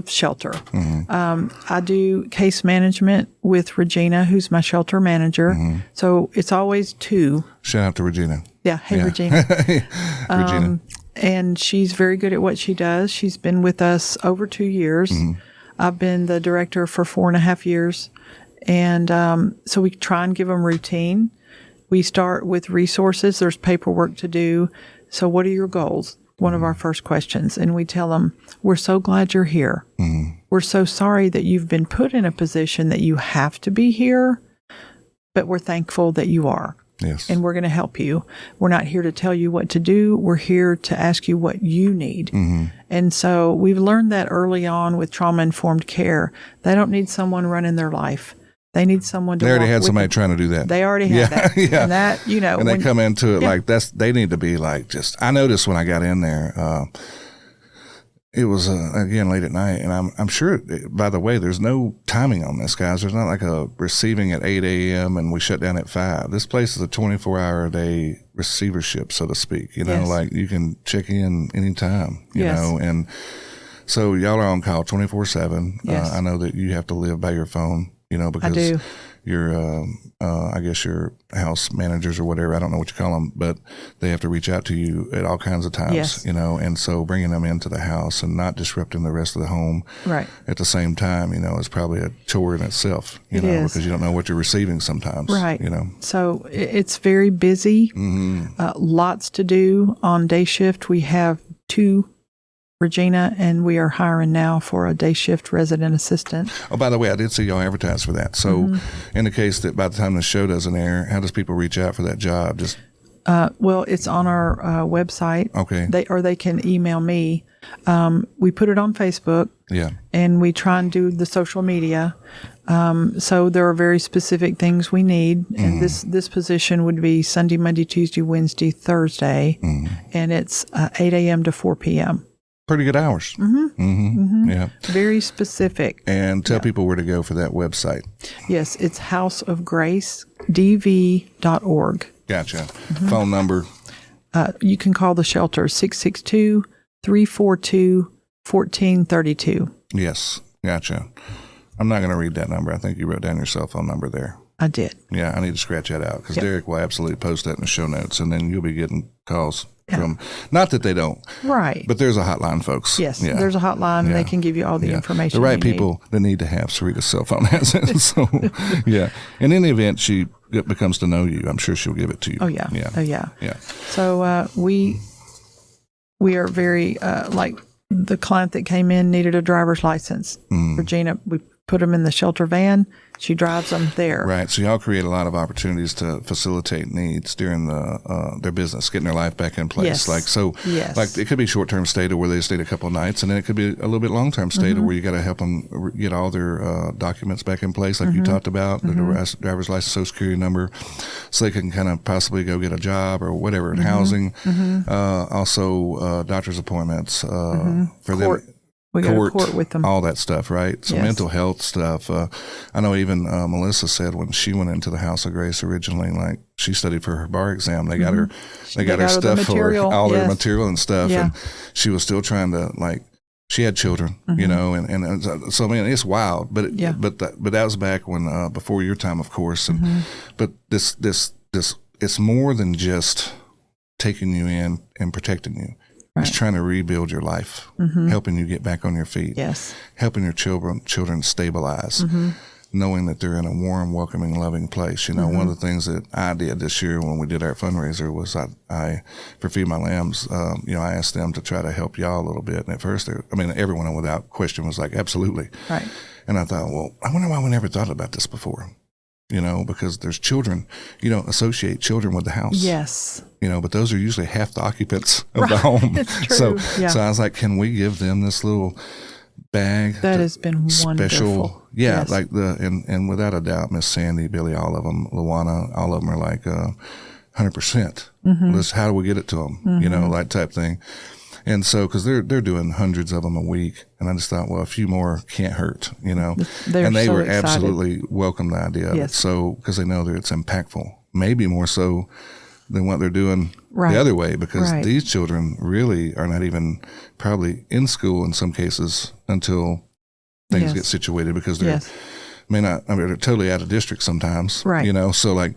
shelter. I do case management with Regina, who's my shelter manager. So it's always 2. Shout out to Regina. Yeah. Hey, Regina. Regina. And she's very good at what she does. She's been with us over 2 years. I've been the director for 4.5 years. And so we try and give them routine. We start with resources. There's paperwork to do. So what are your goals? One of our first questions. And we tell them, we're so glad you're here. We're so sorry that you've been put in a position that you have to be here, but we're thankful that you are. Yes. And we're going to help you. We're not here to tell you what to do. We're here to ask you what you need. And so we've learned that early on with trauma-informed care. They don't need someone running their life. They need someone to. They already had somebody trying to do that. They already had that. Yeah. And that, and they come into it like they need to be like I noticed when I got in there, it was, again, late at night. And I'm sure, by the way, there's no timing on this, guys. There's not like a receiving at 8 a.m. and we shut down at 5. This place is a 24-hour-a-day receivership, so to speak. Like you can check in anytime, you know. And so y'all are on call 24/7. Yes. I know that you have to live by your phone, because I do. your, I guess your house managers or whatever, I don't know what you call them, but they have to reach out to you at all kinds of times, and so bringing them into the house and not disrupting the rest of the home at the same time, is probably a chore in itself, because you don't know what you're receiving sometimes. Right. So it's very busy, lots to do on day shift. We have 2 Regina, and we are hiring now for a day shift resident assistant. Oh, by the way, I did see y'all advertise for that. So in the case that by the time the show doesn't air, how does people reach out for that job? Just well, it's on our website. Okay. They can email me. We put it on Facebook. Yeah. And we try and do the social media. So there are very specific things we need. And this position would be Sunday, Monday, Tuesday, Wednesday, Thursday. And it's 8 a.m. to 4 p.m. Pretty good hours. Yeah. Very specific. And tell people where to go for that website. Yes, it's houseofgracedv.org. Gotcha. Phone number? You can call the shelter, 662-342-1432. Yes. Gotcha. I'm not going to read that number. I think you wrote down your cell phone number there. I did. Yeah, I need to scratch that out because Derek will absolutely post that in the show notes, and then you'll be getting calls from, not that they don't. Right. But there's a hotline, folks. Yes, there's a hotline, and they can give you all the information. The right people that need to have Sarita's cell phone has it. So, And in the event she becomes to know you, I'm sure she'll give it to you. Oh, yeah. Yeah. Oh, yeah. Yeah. So we are very, like the client that came in needed a driver's license. Regina, we put them in the shelter van. She drives them there. Right. So y'all create a lot of opportunities to facilitate needs during their business, getting their life back in place. Yes. Like it could be short-term stay to where they stayed a couple of nights, and then it could be a little bit long-term stay to where you got to help them get all their documents back in place, like you talked about, the driver's license, social security number, so they can kind of possibly go get a job or whatever in housing. Also, doctor's appointments for them. We go to court with them. All that stuff, right? So mental health stuff. I know even Melissa said when she went into the House of Grace originally, like she studied for her bar exam, they got her stuff for all their material and stuff, and she was still trying to she had children, and so I mean it's wild, but that was back when before your time, of course, and but this it's more than just taking you in and protecting you. Right. It's trying to rebuild your life, helping you get back on your feet, helping your children stabilize, knowing that they're in a warm, welcoming, loving place. One of the things that I did this year when we did our fundraiser was I for Feed My Lambs, I asked them to try to help y'all a little bit. And at first, everyone without question was like, absolutely. Right. And I thought, well, I wonder why we never thought about this before. Because there's children, you don't associate children with the house. Yes. But those are usually half the occupants of the home. It's true. So I was like, can we give them this little bag? That has been special. Wonderful. Yeah. Yes. Like and without a doubt, Miss Sandy, Billy, all of them, Luana, all of them are like 100%. How do we get it to them? That type thing. And so, because they're doing hundreds of them a week, and I just thought, well, a few more can't hurt, And they were excited. Absolutely welcome the idea of it. So, because they know that it's impactful, maybe more so than what they're doing the other way, because these children really are not even probably in school in some cases until things get situated, because they're they're totally out of district sometimes, right. So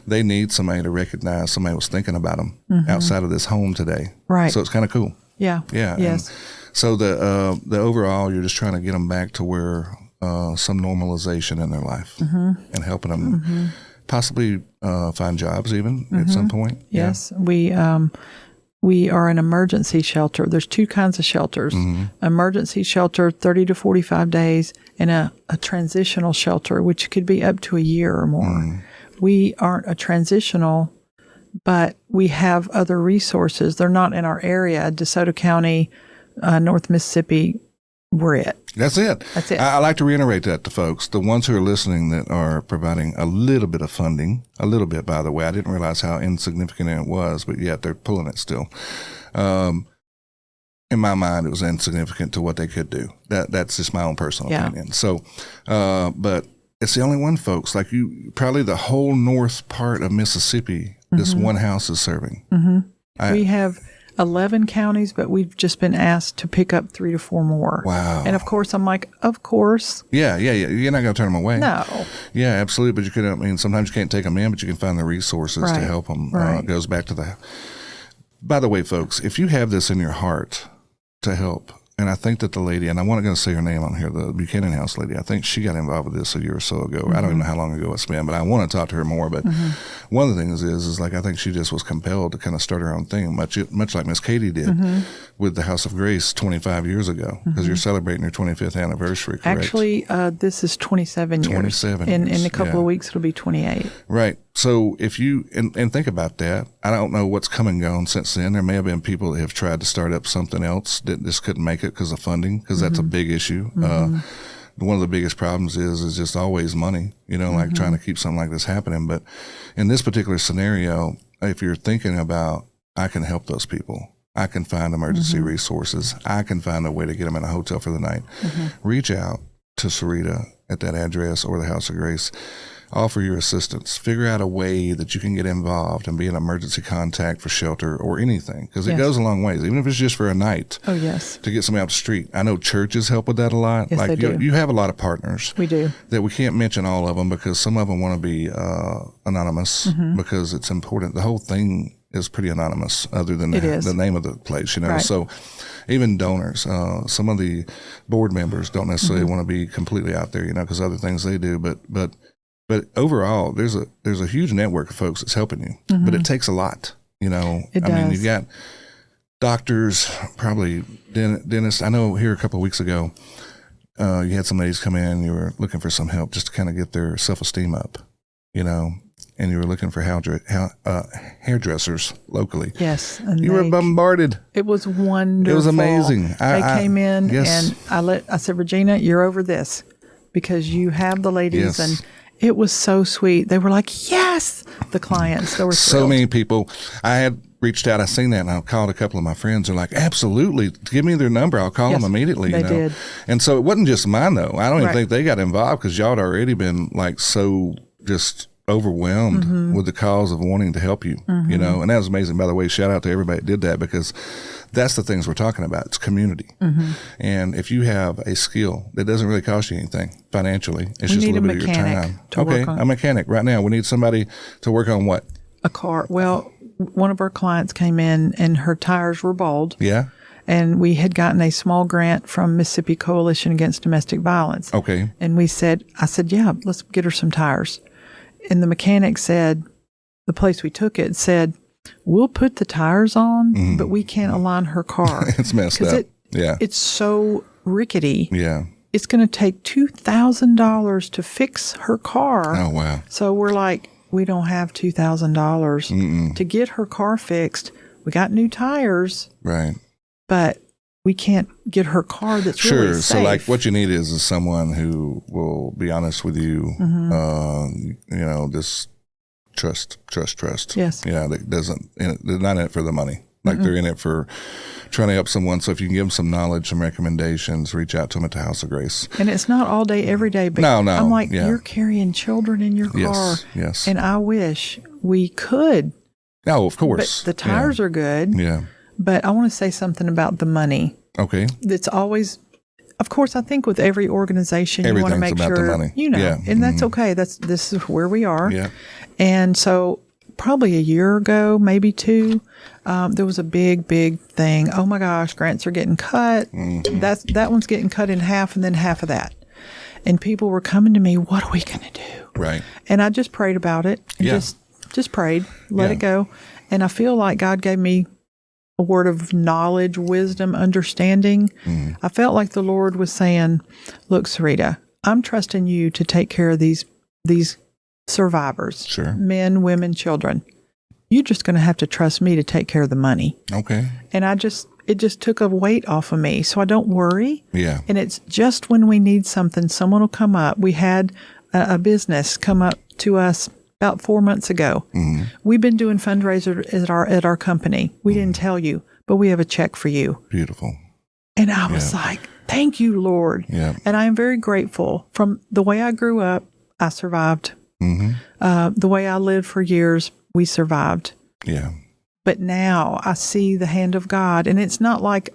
they need somebody to recognize somebody was thinking about them outside of this home today. Right. So it's kind of cool. Yeah. Yeah. Yes. And so the overall, you're just trying to get them back to where some normalization in their life and helping them possibly find jobs even at some point. Yes. Yeah. We are an emergency shelter. There's 2 kinds of shelters. Emergency shelter, 30 to 45 days, and a transitional shelter, which could be up to a year or more. We aren't a transitional, but we have other resources. They're not in our area. DeSoto County, North Mississippi, we're it. That's it. That's it. I like to reiterate that to folks, the ones who are listening that are providing a little bit of funding, a little bit, by the way. I didn't realize how insignificant it was, but yet they're pulling it still. In my mind, it was insignificant to what they could do. That's just my own personal opinion. So, but it's the only one, folks. Like probably the whole north part of Mississippi, this one house is serving. We have 11 counties, but we've just been asked to pick up 3 to 4 more. Wow. And of course, I'm like, of course. Yeah. You're not going to turn them away. No. Yeah, absolutely. But you can, I mean, sometimes you can't take them in, but you can find the resources to help them. It goes back to by the way, folks, if you have this in your heart to help, and I think that the lady, and I'm not going to say her name on here, the Buchanan House lady, I think she got involved with this a year or so ago. I don't even know how long ago it's been, but I want to talk to her more. But one of the things is like I think she just was compelled to kind of start her own thing, much like Miss Katie did with the House of Grace 25 years ago, because you're celebrating your 25th anniversary, correct? Actually, this is 27 years. 27 years. In a couple of weeks, it'll be 28. Right. So if you, and think about that, I don't know what's come and gone since then. There may have been people that have tried to start up something else that just couldn't make it because of funding, because that's a big issue. One of the biggest problems is just always money, like trying to keep something like this happening. But in this particular scenario, if you're thinking about, I can help those people, I can find emergency resources, I can find a way to get them in a hotel for the night, reach out to Sarita at that address or the House of Grace. Offer your assistance. Figure out a way that you can get involved and be an emergency contact for shelter or anything, because it goes a long ways, even if it's just for a night. Oh, yes. To get somebody off the street. I know churches help with that a lot. Yes, like they do. You have a lot of partners. We do. That we can't mention all of them because some of them want to be anonymous because it's important. The whole thing is pretty anonymous other than the name of the place, Right. So even donors, some of the board members don't necessarily want to be completely out there, because other things they do, But overall, there's a huge network of folks that's helping you, but it takes a lot, It does. I mean, you've got doctors, probably dentists. I know here a couple of weeks ago, you had some ladies come in, you were looking for some help just to kind of get their self-esteem up, and you were looking for hairdressers locally. Yes. And you were bombarded. It was wonderful. It was amazing. They came in and I said, Regina, you're over this because you have the ladies and it was so sweet. They were like, yes, the clients. They were thrilled. So many people. I had reached out. I seen that, and I called a couple of my friends. They're like, absolutely. Give me their number. I'll call them immediately. They did. And so it wasn't just mine, though. I don't even think they got involved because y'all had already been like so just overwhelmed with the cause of wanting to help you, and that was amazing. By the way, shout out to everybody that did that, because that's the things we're talking about. It's community. And if you have a skill that doesn't really cost you anything financially, it's just a little bit of your time. Okay, a mechanic right now. We need somebody to work on what? A car. Well, one of our clients came in and her tires were bald. Yeah. And we had gotten a small grant from Mississippi Coalition Against Domestic Violence. Okay. And I said, yeah, let's get her some tires. And the mechanic said, the place we took it said, we'll put the tires on, but we can't align her car. It's messed up. It's so rickety. Yeah. It's going to take $2,000 to fix her car. Oh, wow. So we're like, we don't have $2,000 to get her car fixed. We got new tires. Right. But we can't get her car that's really safe. So like what you need is someone who will be honest with you, just trust. Yes. That they're not in it for the money. Like they're in it for trying to help someone. So if you can give them some knowledge, some recommendations, reach out to them at the House of Grace. And it's not all day, every day. But no. I'm like, you're carrying children in your car. Yes. And I wish we could. Oh, of course. But the tires are good. Yeah. But I want to say something about the money. Okay. It's always, of course, I think with every organization, you want to make sure, the money. And that's okay. This is where we are. Yeah. And so probably a year ago, maybe 2, there was a big thing. Oh my gosh, grants are getting cut. That one's getting cut in half and then half of that. And people were coming to me, what are we going to do? Right. And I just prayed about it. Just prayed, let it go. And I feel like God gave me a word of knowledge, wisdom, understanding. I felt like the Lord was saying, look, Sarita, I'm trusting you to take care of these survivors, men, women, children. You're just going to have to trust me to take care of the money. Okay. And I just it just took a weight off of me. So I don't worry. Yeah. And it's just when we need something, someone will come up. We had a business come up to us about 4 months ago. Mm-hmm. We've been doing fundraisers at our company. We didn't tell you, but we have a check for you. Beautiful. And I was like, thank you, Lord. Yeah. And I am very grateful. From the way I grew up, I survived. Mm-hmm. The way I lived for years, we survived. Yeah. But now I see the hand of God, and it's not like,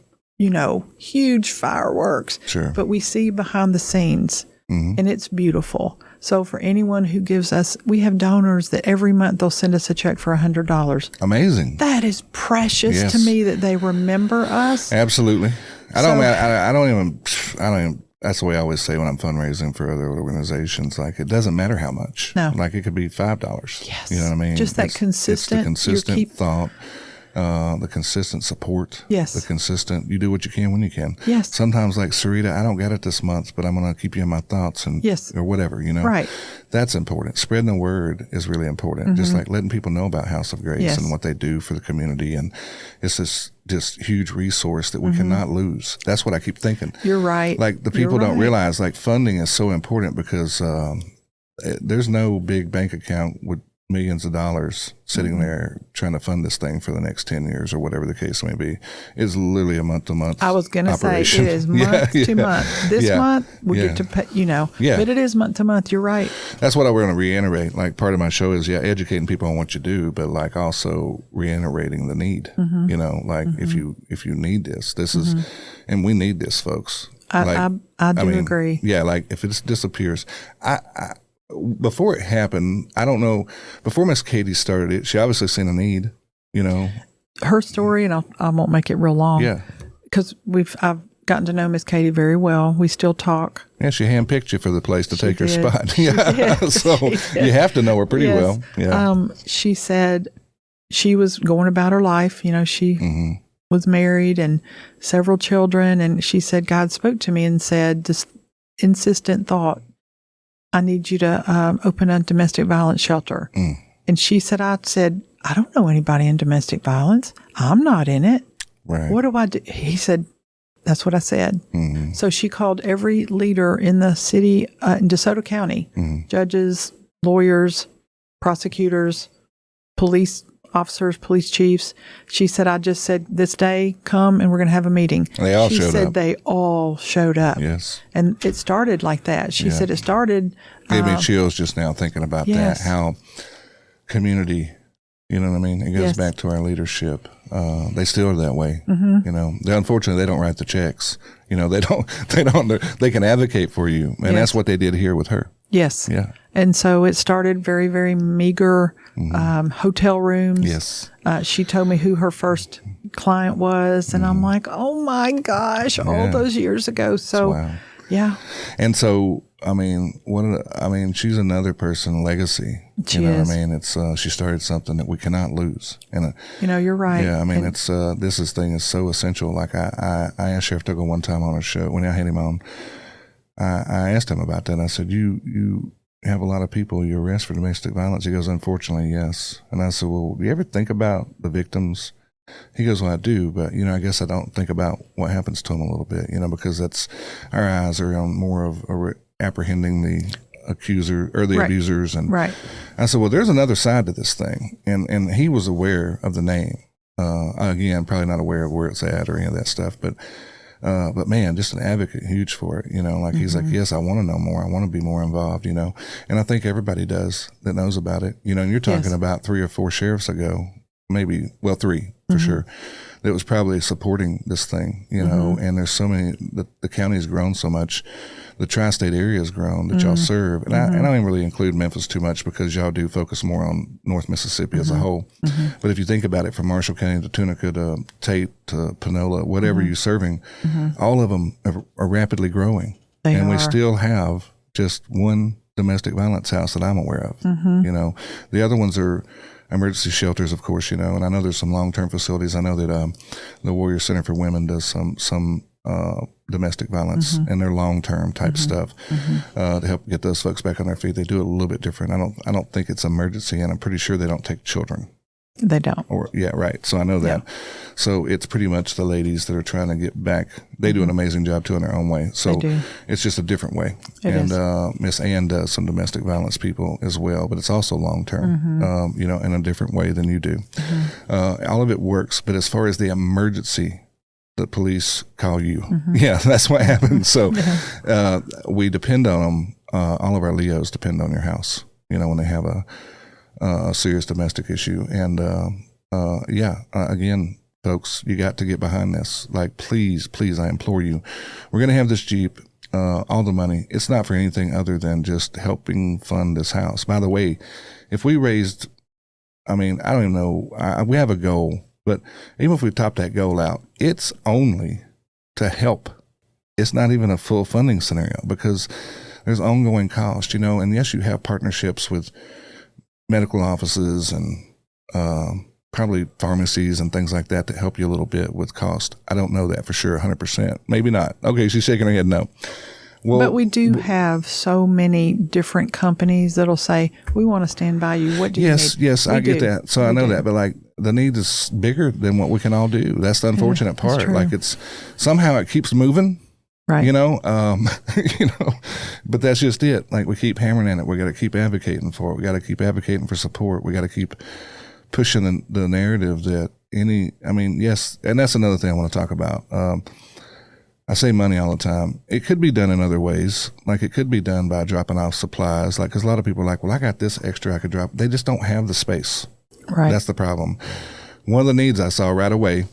huge fireworks. Sure. But we see behind the scenes, and it's beautiful. So for anyone who gives us, we have donors that every month they'll send us a check for $100. Amazing. That is precious to me that they remember us. Absolutely. I don't even. That's the way I always say when I'm fundraising for other organizations. Like, it doesn't matter how much. No. Like, it could be $5. Yes. You know what I mean? Just that consistent. It's the consistent thought, the consistent support. Yes. The consistent, you do what you can when you can. Yes. Sometimes, like, Sarita, I don't get it this month, but I'm going to keep you in my thoughts or whatever, Right. That's important. Spreading the word is really important. Just like letting people know about House of Grace and what they do for the community. And it's this just huge resource that we cannot lose. That's what I keep thinking. You're right. Like, the people don't realize, like, funding is so important because there's no big bank account with millions of dollars sitting there trying to fund this thing for the next 10 years or whatever the case may be. It's literally a month-to-month I was going to say it is month to month. This month we get to pay, but it is month to month. You're right. That's what I want to reiterate. Like, part of my show is, educating people on what you do, but like also reiterating the need, if you need this is, and we need this, folks. I do agree. Yeah. Like, if it disappears, before it happened, I don't know, before Miss Katie started it, she obviously seen a need, Her story, and I won't make it real long. Yeah. Because I've gotten to know Miss Katie very well. We still talk. Yeah, she handpicked you for the place to take her spot. So you have to know her pretty well. Yeah. She said she was going about her life. She was married and several children. And she said, God spoke to me and said, this insistent thought, I need you to open a domestic violence shelter. And she said, I don't know anybody in domestic violence. I'm not in it. Right. What do I do? He said, that's what I said. So she called every leader in the city, in DeSoto County, judges, lawyers, prosecutors, police officers, police chiefs. She said, I just said, this day, come and we're going to have a meeting. They all showed up. She said they all showed up. Yes. And it started like that. She said it started. Gave me chills just now thinking about that, how community, you know what I mean? It goes back to our leadership. They still are that way. Unfortunately, they don't write the checks. They can advocate for you. And that's what they did here with her. Yes. Yeah. And so it started very, very meager hotel rooms. Yes. She told me who her first client was, and I'm like, oh my gosh, all those years ago. So, wow. Yeah. And so, she's another person, legacy. She is. What I mean? It's she started something that we cannot lose. And you're right. Yeah, it's this thing is so essential. Like I asked Sheriff Tuggle one time on a show when I had him on. I asked him about that. I said, you have a lot of people you arrest for domestic violence? He goes, unfortunately, yes. And I said, well, do you ever think about the victims? He goes, well, I do, but, I guess I don't think about what happens to them a little bit, because that's, our eyes are on more of apprehending the accuser or the abusers. And I said, well, there's another side to this thing. And he was aware of the name. Again, probably not aware of where it's at or any of that stuff, but man, just an advocate, huge for it, he's like, yes, I want to know more. I want to be more involved, and I think everybody does that knows about it, and you're talking about 3 or 4 sheriffs ago, maybe, 3 for sure, that was probably supporting this thing, and there's so many, the county's grown so much, the tri-state area has grown that y'all serve, and I don't even really include Memphis too much because y'all do focus more on North Mississippi as a whole. But if you think about it, from Marshall County to Tunica to Tate to Panola, whatever you're serving, all of them are rapidly growing, we still have just one domestic violence house that I'm aware of. The other ones are emergency shelters, of course, and I know there's some long-term facilities. I know that the Warrior Center for Women does some domestic violence and their long-term type stuff to help get those folks back on their feet. They do it a little bit different. I don't think it's emergency, and I'm pretty sure they don't take children. They don't. Right. So I know that. Yeah. So it's pretty much the ladies that are trying to get back. They do an amazing job too in their own way. So it's just a different way. Miss Ann does some domestic violence people as well, but it's also long term, in a different way than you do. All of it works, but as far as the emergency, the police call you. Yeah, that's what happens. So we depend on them. All of our Leos depend on your house, when they have a serious domestic issue. And again, folks, you got to get behind this. Like, please, I implore you. We're going to have this Jeep, all the money. It's not for anything other than just helping fund this house. By the way, if we raised, I don't even know, we have a goal, but even if we top that goal out, it's only to help. It's not even a full funding scenario because there's ongoing cost, and yes, you have partnerships with medical offices and probably pharmacies and things like that to help you a little bit with cost. I don't know that for sure, 100%. Maybe not. Okay, she's shaking her head no. Well, but we do have so many different companies that'll say, we want to stand by you. What do you need? Yes, I get that. So I know that, but like the need is bigger than what we can all do. That's the unfortunate part. Like it's somehow it keeps moving. Right. But that's just it. Like we keep hammering at it. We got to keep advocating for it. We got to keep advocating for support. We got to keep pushing the narrative that yes. And that's another thing I want to talk about. I say money all the time. It could be done in other ways. Like it could be done by dropping off supplies. Like, cause a lot of people are like, well, I got this extra I could drop. They just don't have the space. Right. That's the problem. One of the needs I saw right away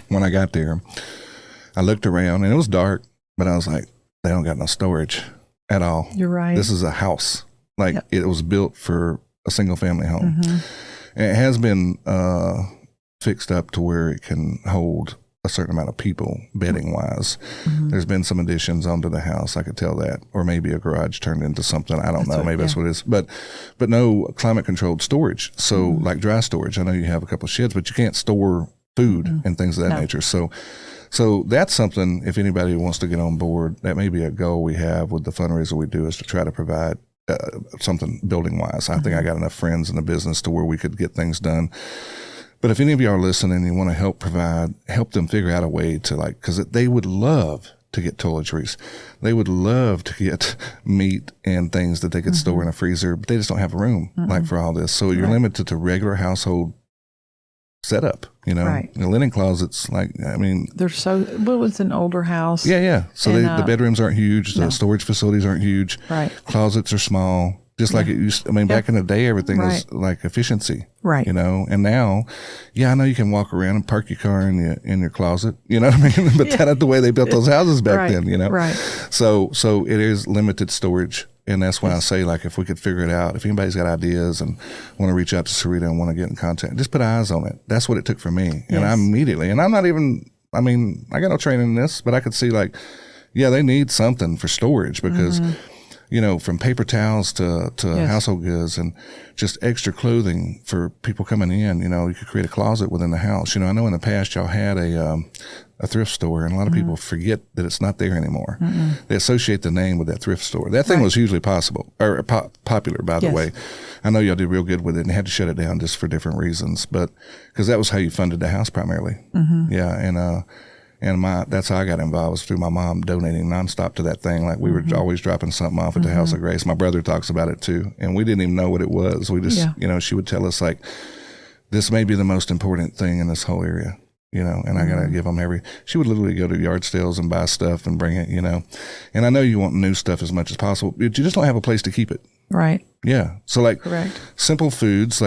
when I got there, I looked around and it was dark, but I was like, they don't got no storage at all. You're right. This is a house. Like it was built for a single family home. And it has been fixed up to where it can hold a certain amount of people bedding wise. There's been some additions onto the house. I could tell that, or maybe a garage turned into something. I don't know. Maybe that's what it is, but no climate controlled storage. So like dry storage, I know you have a couple of sheds, but you can't store food and things of that nature. So that's something, if anybody wants to get on board, that may be a goal we have with the fundraiser we do, is to try to provide something building wise. I think I got enough friends in the business to where we could get things done. But if any of you are listening and you want to help them figure out a way to because they would love to get toiletries. They would love to get meat and things that they could store in a freezer, but they just don't have room for all this. So you're limited to regular household setup, The linen closets, they're so, it's an older house. Yeah. So the bedrooms aren't huge. The storage facilities aren't huge. Right. Closets are small. Just like it used to, back in the day, everything was like efficiency. Right. And now, I know you can walk around and park your car in your closet, you know what I mean? But that's not the way they built those houses back then, Right. So it is limited storage. And that's why I say, like, if we could figure it out, if anybody's got ideas and want to reach out to Sarita and want to get in contact, just put eyes on it. That's what it took for me. And I immediately, and I'm not even, I got no training in this, but I could see they need something for storage because, from paper towels to household goods and just extra clothing for people coming in, you could create a closet within the house. I know in the past y'all had a thrift store, and a lot of people forget that it's not there anymore. They associate the name with that thrift store. That thing was hugely popular, by the way. I know y'all did real good with it and had to shut it down just for different reasons, but because that was how you funded the house primarily. Yeah. And that's how I got involved, was through my mom donating nonstop to that thing. Like we were always dropping something off at the House of Grace. My brother talks about it too. And we didn't even know what it was. We just, she would tell us this may be the most important thing in this whole area, and I got to give them she would literally go to yard sales and buy stuff and bring it, and I know you want new stuff as much as possible, but you just don't have a place to keep it. Right. Yeah. So correct. Simple foods,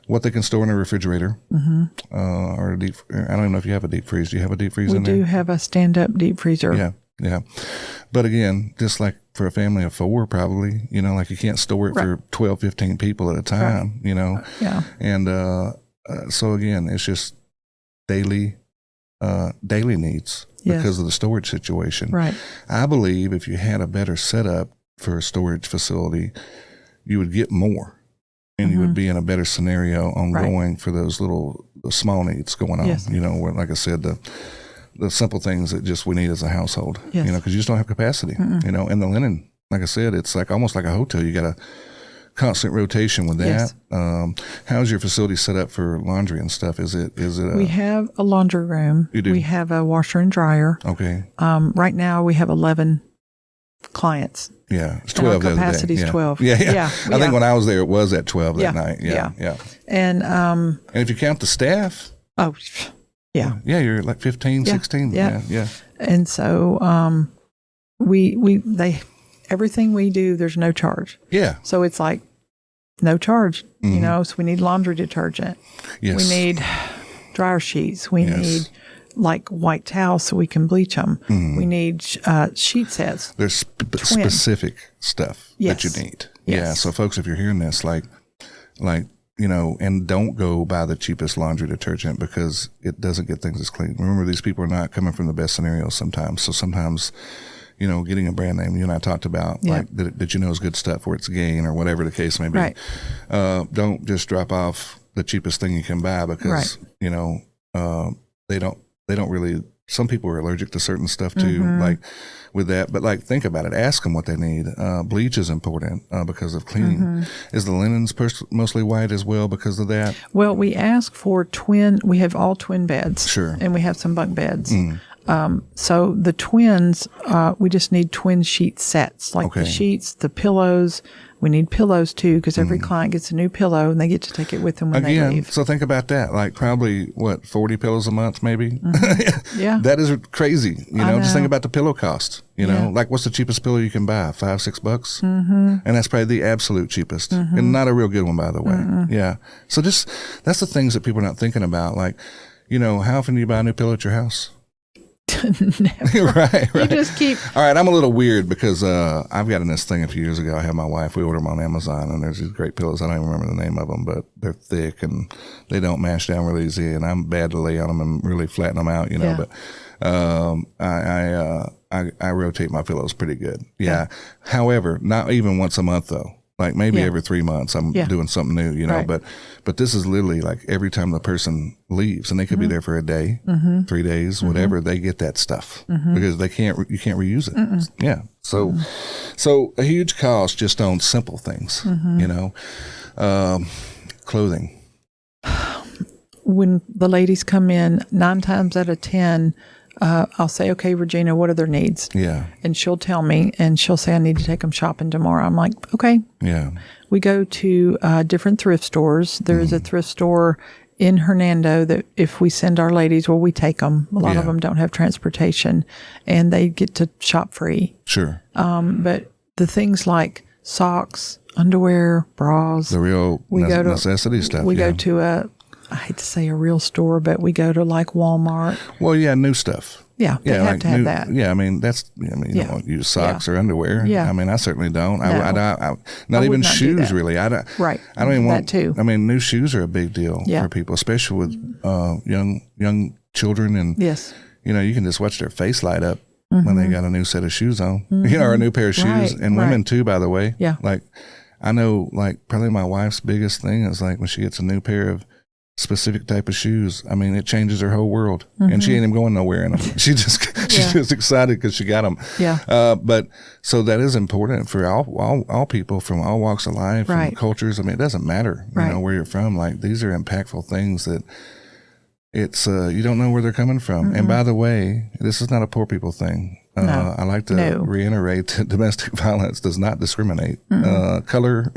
what they can store in a refrigerator, or a deep. I don't know if you have a deep freeze. Do you have a deep freeze in there? We do have a stand-up deep freezer. Yeah. But again, just like for a family of 4, probably, you can't store it for 12, 15 people at a time, Yeah. And so again, it's just daily needs because of the storage situation. Right. I believe if you had a better setup for a storage facility, you would get more. And you would be in a better scenario ongoing for those the small needs going on, where, like I said, the simple things that we need as a household, because you just don't have capacity, and the linen, like I said, it's almost like a hotel. You got to constant rotation with that. Yes. How's your facility set up for laundry and stuff? Is it? We have a laundry room. You do? We have a washer and dryer. Okay. Right now we have 11 clients. Yeah, it's 12 the other day. Capacity is 12. Yeah. I think when I was there, it was at 12 that night. Yeah. And if you count the staff. Oh, yeah. Yeah, you're like 15, 16. Yeah. And so everything we do, there's no charge. Yeah. So it's like no charge, so we need laundry detergent. Yes. We need dryer sheets. We need like white towels so we can bleach them. We need sheet sets. There's specific stuff that you need. Yes. Yeah. So folks, if you're hearing this, like, and don't go buy the cheapest laundry detergent because it doesn't get things as clean. Remember, these people are not coming from the best scenarios sometimes. So sometimes, getting a brand name, you and I talked about, like, that is good stuff for its gain or whatever the case may be. Right. Don't just drop off the cheapest thing you can buy because, they don't really, some people are allergic to certain stuff too, like with that. But like, think about it. Ask them what they need. Bleach is important because of cleaning. Is the linens mostly white as well because of that? Well, we ask for we have all twin beds. Sure. And we have some bunk beds. So the twins, we just need twin sheet sets, like the sheets, the pillows. We need pillows too, because every client gets a new pillow and they get to take it with them when they leave. So think about that. Like probably 40 pillows a month, maybe. Yeah. That is crazy. Just think about the pillow cost. Like what's the cheapest pillow you can buy? $5-6? And that's probably the absolute cheapest, and not a real good one, by the way. Yeah. So that's the things that people are not thinking about. Like, how often do you buy a new pillow at your house? Never. Right. You just keep. All right, I'm a little weird because I've gotten this thing a few years ago. I had my wife. We ordered them on Amazon, and there's these great pillows. I don't even remember the name of them, but they're thick and they don't mash down really easy. And I'm bad to lay on them and really flatten them out, But I rotate my pillows pretty good. Yeah. However, not even once a month though. Like maybe every 3 months I'm doing something new, Right. but this is literally like every time the person leaves, and they could be there for a day, 3 days, whatever, they get that stuff because you can't reuse it. Yeah. So a huge cost just on simple things, clothing. When the ladies come in, 9 times out of 10, I'll say, okay, Regina, what are their needs? Yeah. And she'll tell me, and she'll say, I need to take them shopping tomorrow. I'm like, okay. Yeah. We go to different thrift stores. There is a thrift store in Hernando that if we send our ladies, we take them. A lot of them don't have transportation, and they get to shop free. Sure. But the things like socks, underwear, bras. The real necessity stuff. We go to I hate to say a real store, but we go to like Walmart. Well, new stuff. Yeah, they have to have that. Yeah, you don't want to use socks or underwear. Yeah. I certainly don't. No. Not even shoes, really. I don't even want that too. New shoes are a big deal for people, especially with young children. And, you can just watch their face light up when they got a new set of shoes on, or a new pair of shoes. And women too, by the way. Yeah. Like, I know, like, probably my wife's biggest thing is like when she gets a new pair of specific type of shoes. it changes her whole world, and she ain't even going nowhere in them. She's just excited because she got them. Yeah. But so that is important for all people from all walks of life and cultures. It doesn't matter, where you're from. Like, these are impactful things that it's you don't know where they're coming from. And by the way, this is not a poor people thing. No. I like to reiterate that domestic violence does not discriminate. Color,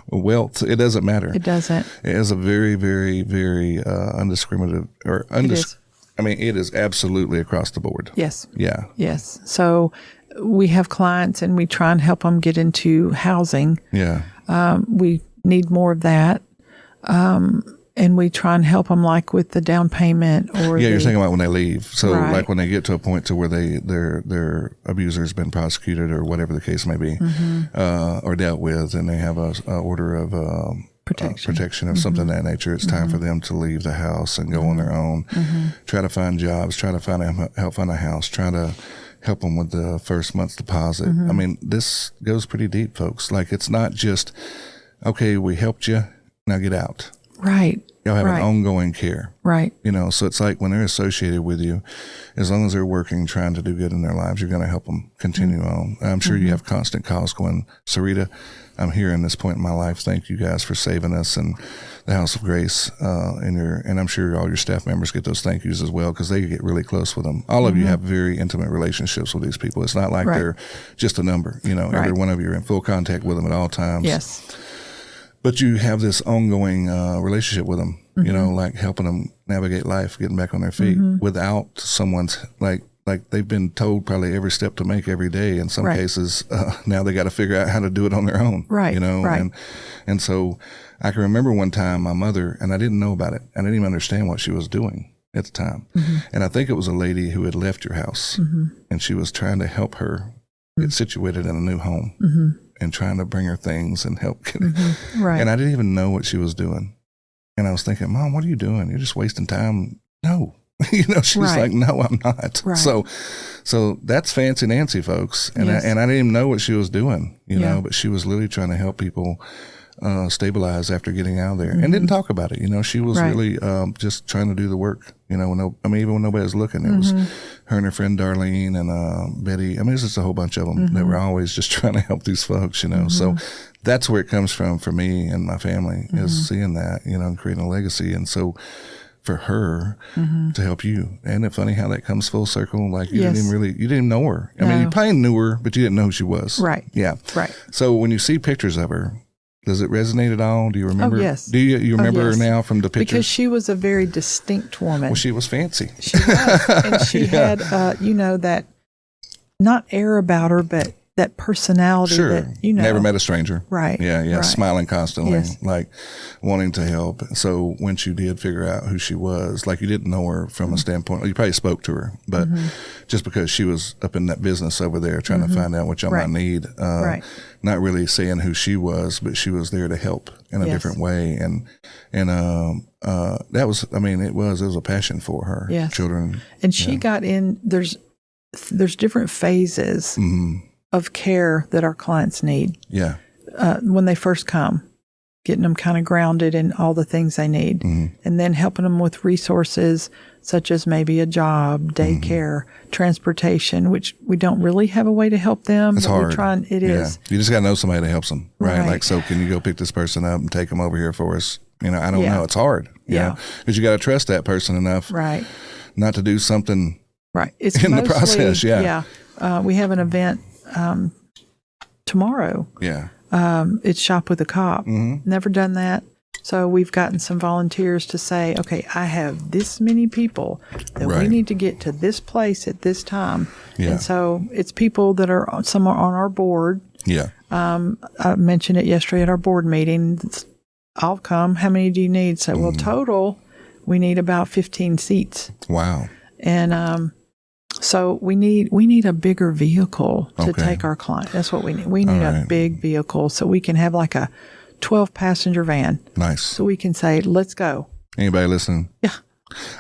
wealth, it doesn't matter. It doesn't. It is a very, very, very undiscriminative it is absolutely across the board. Yes. Yeah. Yes. So we have clients and we try and help them get into housing. Yeah. We need more of that. And we try and help them like with the down payment or you're thinking about when they leave. So Right. like when they get to a point to where their abuser has been prosecuted or whatever the case may be, or dealt with, and they have a order of protection of something of that nature. It's time for them to leave the house and go on their own, try to find jobs, try to help find a house, try to help them with the first month's deposit. This goes pretty deep, folks. Like, it's not just, okay, we helped you, now get out. Right. Y'all have an ongoing care. Right. You know, so it's like when they're associated with you, as long as they're working, trying to do good in their lives, you're going to help them continue on. I'm sure you have constant calls going, Sarita, I'm here in this point in my life. Thank you guys for saving us and the House of Grace. And I'm sure all your staff members get those thank yous as well, because they get really close with them. All of you have very intimate relationships with these people. It's not like they're just a number. You know, every one of you are in full contact with them at all times. Yes. But you have this ongoing relationship with them, you know, like helping them navigate life, getting back on their feet without someone's like they've been told probably every step to make every day. In some cases, now they got to figure out how to do it on their own, you know? And so I can remember one time my mother, and I didn't know about it. I didn't even understand what she was doing at the time. And I think it was a lady who had left your house and she was trying to help her get situated in a new home. And trying to bring her things and help get it. And I didn't even know what she was doing. And I was thinking, Mom, what are you doing? You're just wasting time. No. You know, she's like, no, I'm not. So that's Fancy Nancy, folks. And I didn't even know what she was doing, you know, but she was literally trying to help people stabilize after getting out of there, and didn't talk about it. You know, she was really just trying to do the work. You know, even when nobody was looking, it was her and her friend Darlene and Betty. I mean, it's just a whole bunch of them that were always just trying to help these folks. You know, so that's where it comes from for me and my family is seeing that, you know, and creating a legacy. And so for her to help you, and it's funny how that comes full circle. Like you didn't even know her. I mean, you probably knew her, but you didn't know who she was. Right. Yeah. Right. So when you see pictures of her, does it resonate at all? Do you remember? Oh, yes. Do you remember her now from the pictures? Because she was a very distinct woman. Well, she was fancy. She was. And she had, you know, that not air about her, but that personality that, you know. Never met a stranger. Right. Yeah. Right. Smiling constantly, like wanting to help. So when you did figure out who she was, like you didn't know her from a standpoint, you probably spoke to her, but just because she was up in that business over there trying to find out what y'all might need, not really saying who she was, but she was there to help in a different way. And that was, I mean, it was a passion for her. Yes. Children. And she got in, there's different phases of care that our clients need. Yeah. When they first come, getting them kind of grounded in all the things they need, and then helping them with resources such as maybe a job, daycare, transportation, which we don't really have a way to help them. It's hard. It is. You just got to know somebody that helps them, right? Like, so can you go pick this person up and take them over here for us? You know, I don't know. It's hard. You know, because you got to trust that person enough, not to do something It's in mostly, the process. We have an event tomorrow. It's Shop with a Cop. Never done that. So we've gotten some volunteers to say, okay, I have this many people that we need to get to this place at this time. And so it's people that are, some are on our board. I mentioned it yesterday at our board meeting. I'll come. How many do you need? So, well, total, we need about 15 seats. Wow. And so we need a bigger vehicle to take our client. That's what we need. We need a big vehicle so we can have like a 12-passenger van. Nice. So we can say, let's go. Anybody listening? Yeah.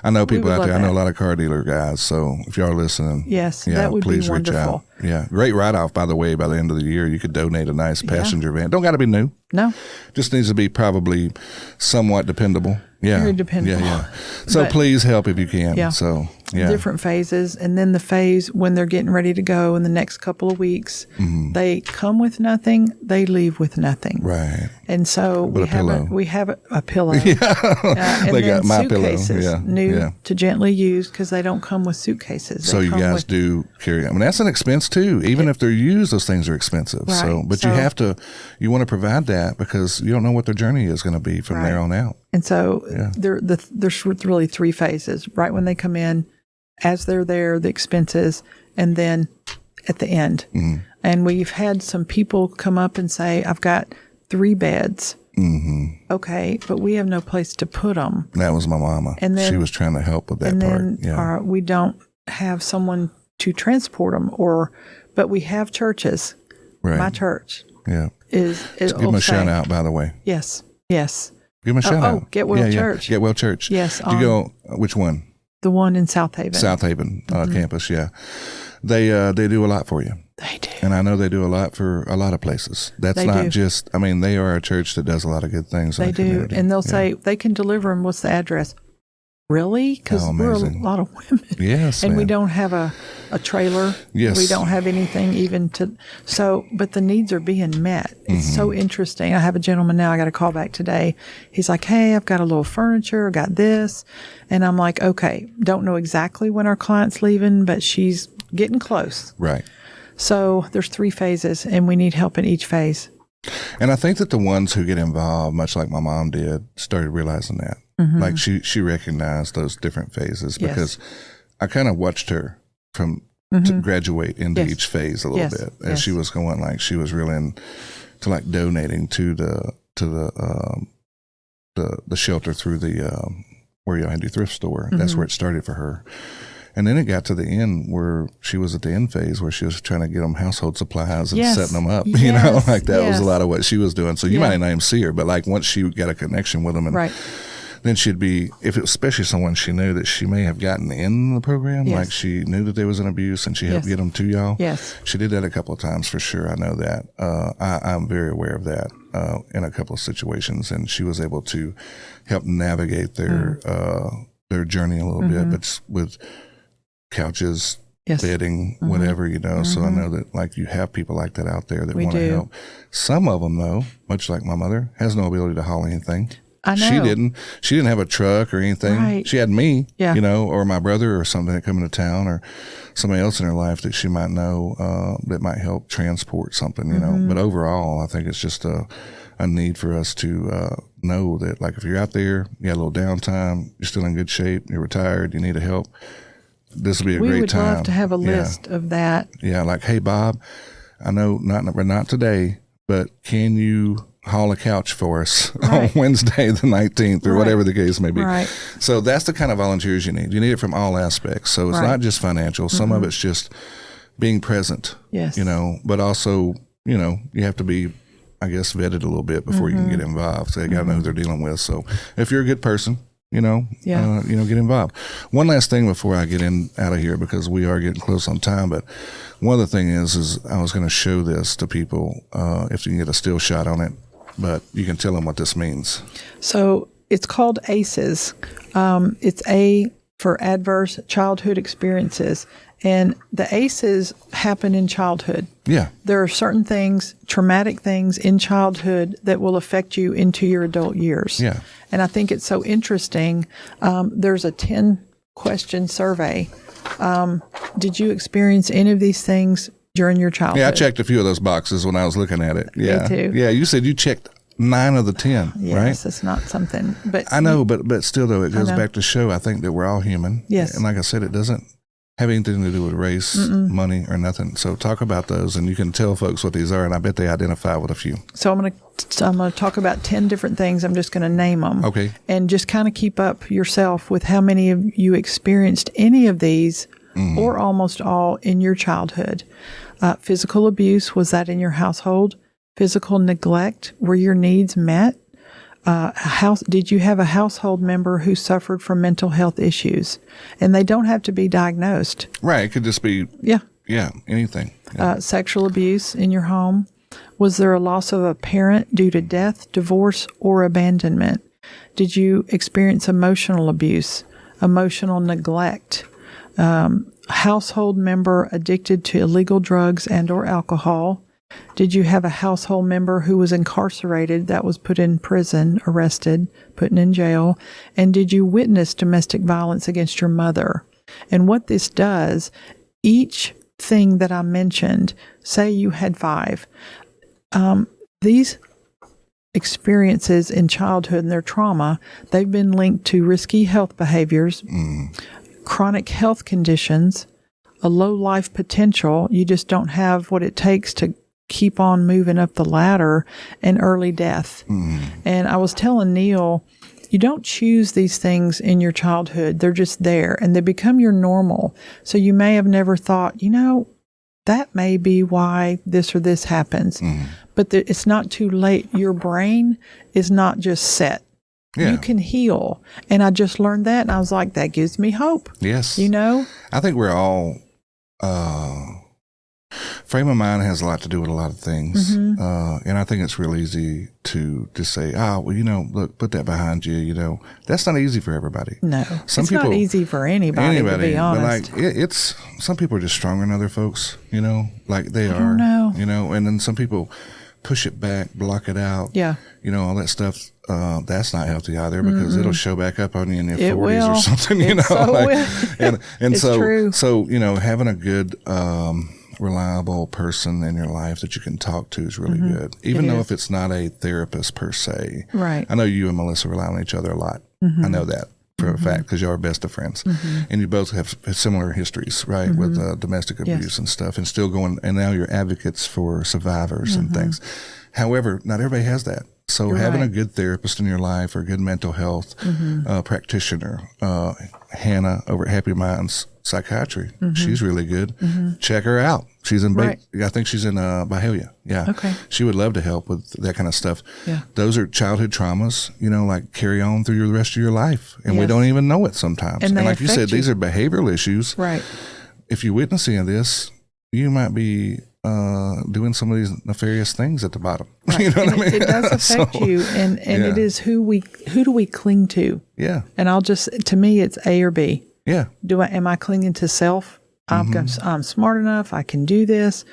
I know people out there. I know a lot of car dealer guys. So if y'all are listening, that would please be reach wonderful. out. Yeah. Great write-off, by the way. By the end of the year, you could donate a nice passenger van. Don't got to be new. No. Just needs to be probably somewhat dependable. Yeah. Very dependable. Yeah. So please help if you can. Yeah. So, different phases. And then the phase when they're getting ready to go in the next couple of weeks, they come with nothing, they leave with nothing. Right. And so we have a pillow. And they got my suitcases, pillow. new to gently use because they don't come with suitcases. So you guys do carry. I mean, that's an expense too. Even if they're used, those things are expensive. Right. So, but you want to provide that because you don't know what their journey is going to be from there on out. And so there's really three phases. Right when they come in, as they're there, the expenses, and then at the end. And we've had some people come up and say, I've got 3 beds. Okay, but we have no place to put them. That was my mama. And then, she was trying to help with that part. And then we don't have someone to transport them, but we have churches. Right. My church is give them a shout out, by the way. Yes. Give them a shout out. Get Well Church. Get Well Church. Yes. Did you go, which one? The one in Southaven. Campus, yeah. They do a lot for you. They do. And I know they do a lot for a lot of places. That's not just, I mean, they are a church that does a lot of good things. They do. And they'll say, they can deliver them. What's the address? Really? Because we're a lot of women. Yes. And we don't have a trailer. Yes. We don't have anything even to, but the needs are being met. It's so interesting. I have a gentleman now, I got a call back today. He's like, hey, I've got a little furniture, I got this. And I'm like, okay, don't know exactly when our client's leaving, but she's getting close. Right. So there's 3 phases, and we need help in each phase. And I think that the ones who get involved, much like my mom did, started realizing that. Like she recognized those different phases because I kind of watched her from to graduate into each phase a little bit as she was going. Like she was really into like donating to the shelter through the where you do thrift store. That's where it started for her. And then it got to the end where she was at the end phase where she was trying to get them household supplies and setting them up. You know, like that was a lot of what she was doing. So you might not even see her, but like once she got a connection with them, and then she'd be, if it was especially someone she knew that she may have gotten in the program, like she knew that there was an abuse and she helped get them to y'all. Yes. She did that a couple of times for sure. I know that. I'm very aware of that in a couple of situations, and she was able to help navigate their journey a little bit, but with couches, bedding, whatever, you know. So I know that like you have people like that out there that want to help. Some of them, though, much like my mother, has no ability to haul anything. I know. She didn't have a truck or anything. Right. She had me, you know, or my brother or something that come into town, or somebody else in her life that she might know that might help transport something, you know. But overall, I think it's just a need for us to know that, like, if you're out there, you got a little downtime, you're still in good shape, you're retired, you need help, this would be a great time. We would love to have a list of that. Yeah, like, hey, Bob, I know not today, but can you haul a couch for us on Wednesday the 19th or whatever the case may be. Right. So that's the kind of volunteers you need. You need it from all aspects. So it's not just financial. Some of it's just being present, you know, but also, you know, you have to be, I guess, vetted a little bit before you can get involved. So you got to know who they're dealing with. So if you're a good person, you know, get involved. One last thing before I get out of here, because we are getting close on time, but one other thing is I was going to show this to people if you can get a still shot on it. But you can tell them what this means. So it's called ACEs. It's A for Adverse Childhood Experiences. And the ACEs happen in childhood. Yeah. There are certain things, traumatic things in childhood that will affect you into your adult years. Yeah. And I think it's so interesting. There's a 10-question survey. Did you experience any of these things during your childhood? Yeah, I checked a few of those boxes when I was looking at it. Yeah. Me too. Yeah, you said you checked 9 of the 10, right? Yes, it's not something. But I know, but still, though, it goes back to show, I think, that we're all human. Yes. And like I said, it doesn't have anything to do with race, money, or nothing. So talk about those, and you can tell folks what these are, and I bet they identify with a few. So I'm going to talk about 10 different things. I'm just going to name them. Okay. And just kind of keep up yourself with how many of you experienced any of these or almost all in your childhood. Physical abuse, was that in your household? Physical neglect, were your needs met? Did you have a household member who suffered from mental health issues? And they don't have to be diagnosed. Right, it could just be, anything. Yeah. Sexual abuse in your home. Was there a loss of a parent due to death, divorce, or abandonment? Did you experience emotional abuse, emotional neglect? Household member addicted to illegal drugs and or alcohol? Did you have a household member who was incarcerated, that was put in prison, arrested, put in jail? And did you witness domestic violence against your mother? And what this does, each thing that I mentioned, say you had 5, these experiences in childhood and their trauma, they've been linked to risky health behaviors, chronic health conditions, a low life potential. You just don't have what it takes to keep on moving up the ladder, and early death. And I was telling Neil, you don't choose these things in your childhood. They're just there, and they become your normal. So you may have never thought, you know, that may be why this or this happens. But it's not too late. Your brain is not just set. Yeah. You can heal. And I just learned that, and I was like, that gives me hope. Yes. You know? I think we're all frame of mind has a lot to do with a lot of things. And I think it's real easy to just say, look, put that behind you. That's not easy for everybody. No, it's not easy for anybody, to be honest. But like some people are just stronger than other folks, like they are. I don't know. And then some people push it back, block it out. Yeah. All that stuff. That's not healthy either, because it'll show back up on you in your 40s will. or something, and it's so, true. So, having a good, reliable person in your life that you can talk to is really good, even though if it's not a therapist per se. Right. I know you and Melissa rely on each other a lot. I know that for a fact, because you are best of friends, and you both have similar histories, right, with domestic abuse and stuff, and still going, and now you're advocates for survivors and things. However, not everybody has that. So having a good therapist in your life, or a good mental health practitioner, Hannah over at Happy Minds Psychiatry, she's really good. Check her out. She's in, I think she's in Byhalia. Yeah. Okay. She would love to help with that kind of stuff. Yeah. Those are childhood traumas, like carry on through the rest of your life. And we don't even know it sometimes. And like you said, these are behavioral issues. Right. If you witness any of this, you might be doing some of these nefarious things at the bottom. Right. You know what I mean? It does affect you, and it is who do we cling to? Yeah. And to me, it's A or B. Yeah. Am I clinging to self? I'm smart enough. I can do this.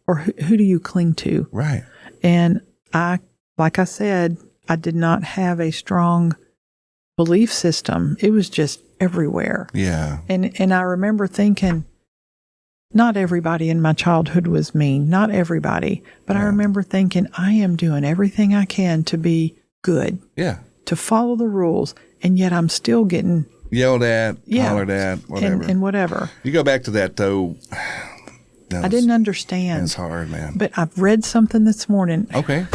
Or who do you cling to? Right. And like I said, I did not have a strong belief system. It was just everywhere. Yeah. And I remember thinking, not everybody in my childhood was mean, not everybody, but I remember thinking, I am doing everything I can to be good, to follow the rules, and yet I'm still getting yelled at, hollered at, whatever. And whatever. You go back to that, though. I didn't understand. It's hard, man. But I've read something this morning. Okay.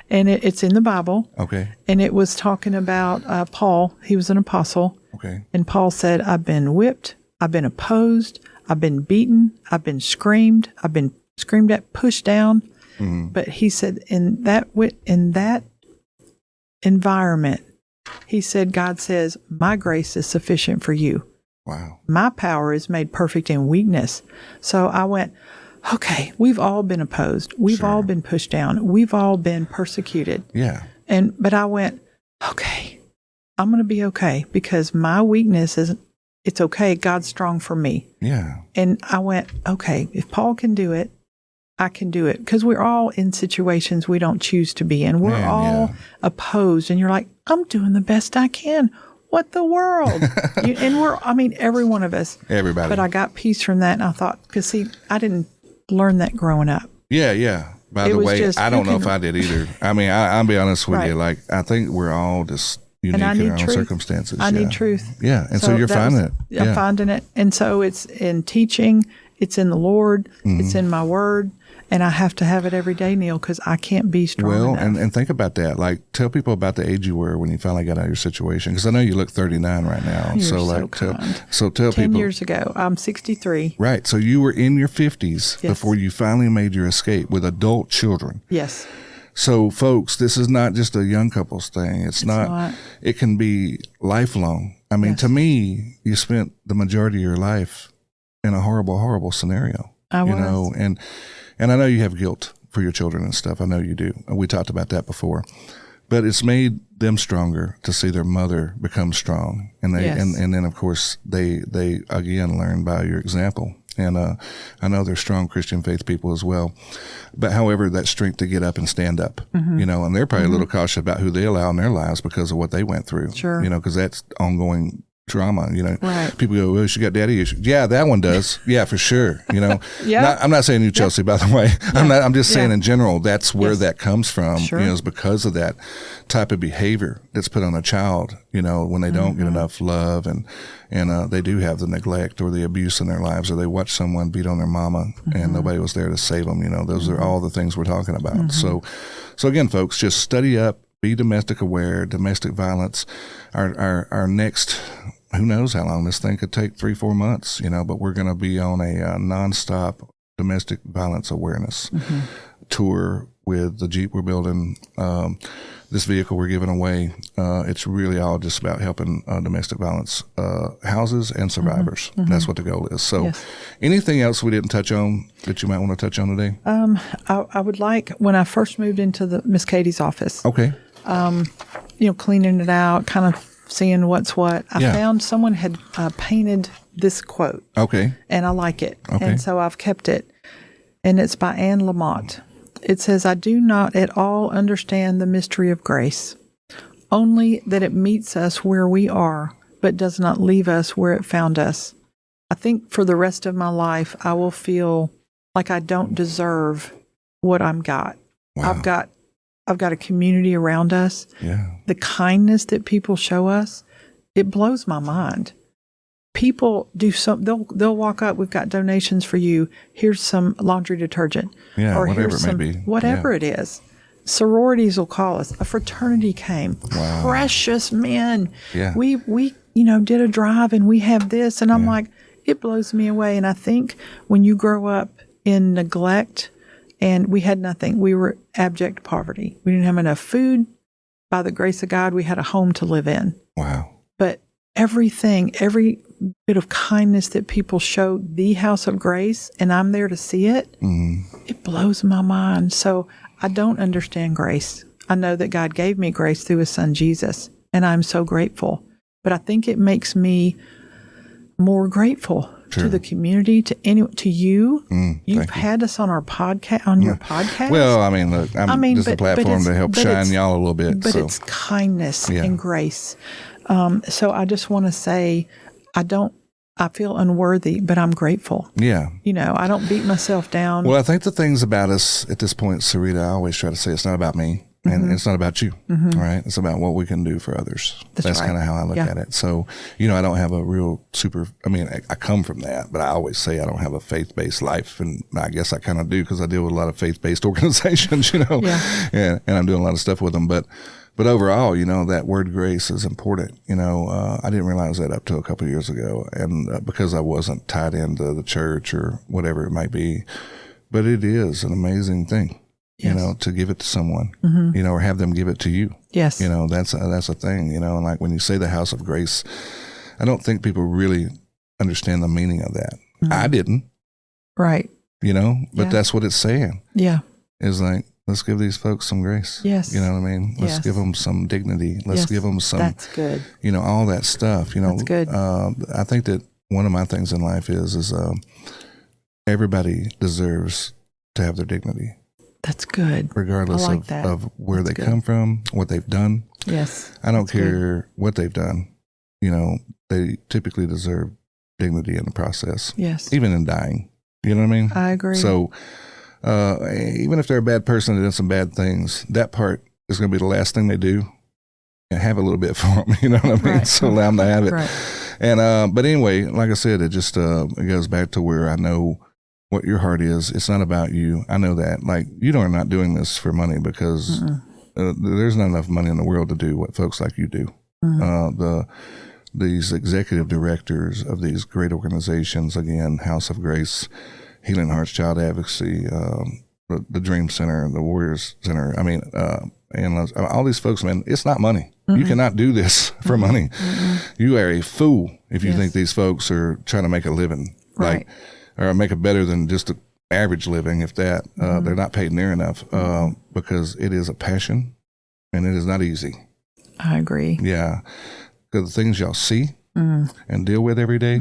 And it's in the Bible. Okay. And it was talking about Paul. He was an apostle. Okay. And Paul said, I've been whipped, I've been opposed, I've been beaten, I've been screamed at, pushed down. But he said, in that environment, he said, God says, my grace is sufficient for you. Wow. My power is made perfect in weakness. So I went, okay, we've all been opposed. We've all been pushed down. We've all been persecuted. Yeah. But I went, okay, I'm going to be okay, because my weakness it's okay. God's strong for me. Yeah. And I went, okay, if Paul can do it, I can do it. Because we're all in situations we don't choose to be in. We're all opposed. And you're like, I'm doing the best I can. What the world? Every one of us. Everybody. But I got peace from that. And I thought, because see, I didn't learn that growing up. Yeah, yeah. By the way, I don't know if I did either. I'll be honest with you. Like, I think we're all just unique in our own circumstances. I need truth. Yeah, and so you're finding it. Yeah. I'm finding it. And so it's in teaching, it's in the Lord, it's in my word, and I have to have it every day, Neil, because I can't be strong enough. And think about that. Like, tell people about the age you were when you finally got out of your situation, because I know you look 39 right now. You're so kind. Tell 10 people. 10 years ago, I'm 63. Right, so you were in your 50s before you finally made your escape with adult children. Yes. So, folks, this is not just a young couples thing. It's not. It can be lifelong. To me, you spent the majority of your life in a horrible, horrible scenario. And I know you have guilt for your children and stuff. I know you do. We talked about that before. But it's made them stronger to see their mother become strong. And and then, of course, they again learn by your example. And I know they're strong Christian faith people as well. But however, that strength to get up and stand up, and they're probably a little cautious about who they allow in their lives because of what they went through. Sure. Because that's ongoing trauma, Right. People go, well, she got daddy issues. Yeah, that one does. Yeah, for sure. Yeah. I'm not saying you, Chelsea, by the way. Yeah. I'm just saying in general, that's where that comes from, is because of that type of behavior that's put on a child, when they don't get enough love and they do have the neglect or the abuse in their lives, or they watch someone beat on their mama and nobody was there to save them. Those are all the things we're talking about. So again, folks, just study up, be domestic aware, domestic violence. Our next, who knows how long this thing could take, 3-4 months, but we're going to be on a nonstop domestic violence awareness tour with the Jeep we're building, this vehicle we're giving away, it's really all just about helping domestic violence houses and survivors. That's what the goal is. So anything else we didn't touch on that you might want to touch on today? I would like, when I first moved into the Miss Katie's office, cleaning it out, kind of seeing what's what, I found someone had painted this quote. Okay. And I like it. Okay. And so I've kept it. And it's by Anne Lamott. It says, "I do not at all understand the mystery of grace, only that it meets us where we are, but does not leave us where it found us. I think for the rest of my life, I will feel like I don't deserve what I'm got. Wow. I've got a community around us. Yeah. The kindness that people show us, it blows my mind. People do they'll walk up, we've got donations for you. Here's some laundry detergent. Yeah, or whatever here's it may be. Whatever it is. Sororities will call us. A fraternity came. Wow. Precious men. Yeah. We did a drive and we have this. And I'm like, it blows me away. And I think when you grow up in neglect, and we had nothing. We were abject poverty. We didn't have enough food. By the grace of God, we had a home to live in. Wow. But every bit of kindness that people show the house of grace, and I'm there to see it, it blows my mind. So I don't understand grace. I know that God gave me grace through his son, Jesus, and I'm so grateful. But I think it makes me more grateful to the community, to you. You've had us on our podcast, your podcast. Well, I mean, look, I'm just a platform to help shine y'all a little bit. But it's kindness and grace. So I just want to say, I feel unworthy, but I'm grateful. Yeah. I don't beat myself down. Well, I think the things about us at this point, Sarita, I always try to say it's not about me. And it's not about you, right? It's about what we can do for others. That's right. Kind of how I look at it. So, I don't have a real I come from that, but I always say I don't have a faith-based life. And I guess I kind of do because I deal with a lot of faith-based organizations, and I'm doing a lot of stuff with them. But overall, that word grace is important. I didn't realize that up to a couple of years ago. And because I wasn't tied into the church or whatever it might be, but it is an amazing thing. Yes. To give it to someone, or have them give it to you. Yes. That's a thing, and like when you say the house of grace, I don't think people really understand the meaning of that. I didn't. Right. But that's what it's saying. Yeah. It's like, let's give these folks some grace. Yes. You know what I mean? Let's give them some dignity. Let's give them some, that's good. All that stuff, That's good. I think that one of my things in life is everybody deserves to have their dignity. That's good. Regardless of where they come from, what they've done. Yes. I don't care what they've done. They typically deserve dignity in the process. Yes. Even in dying. You know what I mean? I agree. So even if they're a bad person that did some bad things, that part is going to be the last thing they do. And have a little bit for them. You know what I mean? Right. So allow them to have it. Right. And but anyway, like I said, it just it goes back to where I know what your heart is. It's not about you. I know that. Like, you are not doing this for money because there's not enough money in the world to do what folks like you do. These executive directors of these great organizations, again, House of Grace, Healing Hearts, Child Advocacy, the Dream Center, the Warriors Center. I mean, and all these folks, man, it's not money. You cannot do this for money. You are a fool if you think these folks are trying to make a living. Right. Or make it better than just an average living, if that. They're not paid near enough because it is a passion and it is not easy. I agree. Yeah. Because the things y'all see and deal with every day,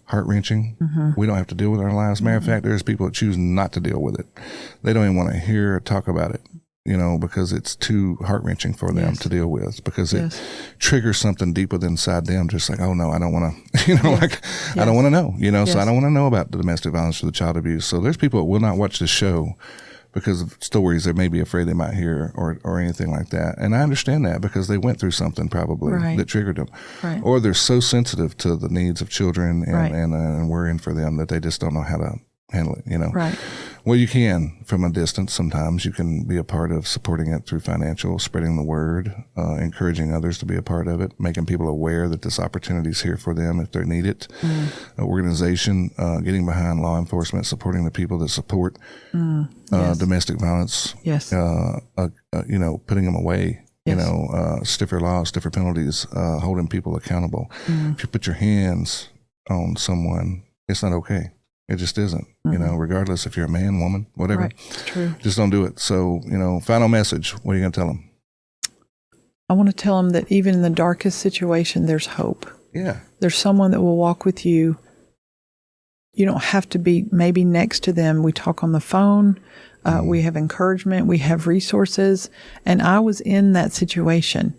heart-wrenching. We don't have to deal with our lives. Matter of fact, there's people that choose not to deal with it. They don't even want to hear or talk about it. Because it's too heart-wrenching for them to deal with, because it triggers something deep within inside them, just like, oh no, I don't want to, I don't want to know, so I don't want to know about the domestic violence or the child abuse. So there's people that will not watch this show because of stories they may be afraid they might hear or anything like that. And I understand that because they went through something probably that triggered them. Right. Or they're so sensitive to the needs of children and worrying for them that they just don't know how to handle it, Right. Well, you can from a distance. Sometimes you can be a part of supporting it through financial, spreading the word, encouraging others to be a part of it, making people aware that this opportunity is here for them if they need it. Organization, getting behind law enforcement, supporting the people that support domestic violence. Yes. Putting them away. stiffer laws, stiffer penalties, holding people accountable. If you put your hands on someone, it's not okay. It just isn't, regardless if you're a man, woman, whatever. Right. It's true. Just don't do it. So, final message. What are you going to tell them? I want to tell them that even in the darkest situation, there's hope. Yeah. There's someone that will walk with you. You don't have to be maybe next to them. We talk on the phone. We have encouragement. We have resources. And I was in that situation.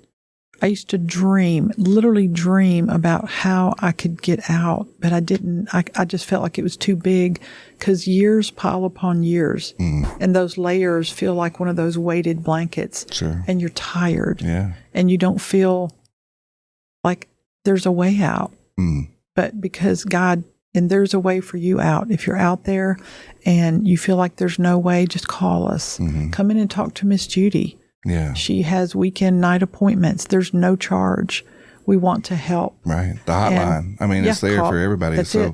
I used to literally dream about how I could get out, but I didn't. I just felt like it was too big because years pile upon years. And those layers feel like one of those weighted blankets. Sure. And you're tired. Yeah. And you don't feel like there's a way out. But because God, and there's a way for you out. If you're out there and you feel like there's no way, just call us. Come in and talk to Miss Judy. Yeah. She has weekend night appointments. There's no charge. We want to help. Right. The hotline. It's there for everybody. That's so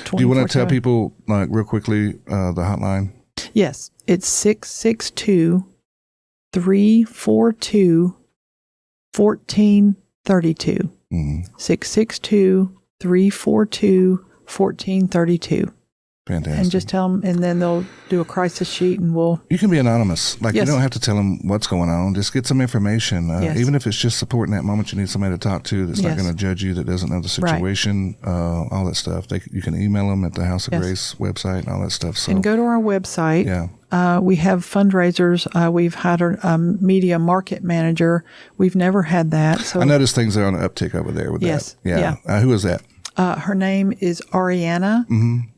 do you want to tell people, like, real quickly, the hotline? Yes. It's 662-342-1432. 662-342-1432. Fantastic. And just tell them, and then they'll do a crisis sheet, and You can be anonymous. Like, Yes. you don't have to tell them what's going on. Just get some information. Yes. Even if it's just support in that moment, you need somebody to talk to that's not Yes. going to judge you, that doesn't know the situation, all that stuff. You can email them at the House of Yes. Grace website and all that stuff. So, And go to our website. Yeah. We have fundraisers. We've had a media market manager. We've never had that. So I noticed things are on an uptick over there with Yes. that. Yeah. Who is that? Her name is Ariana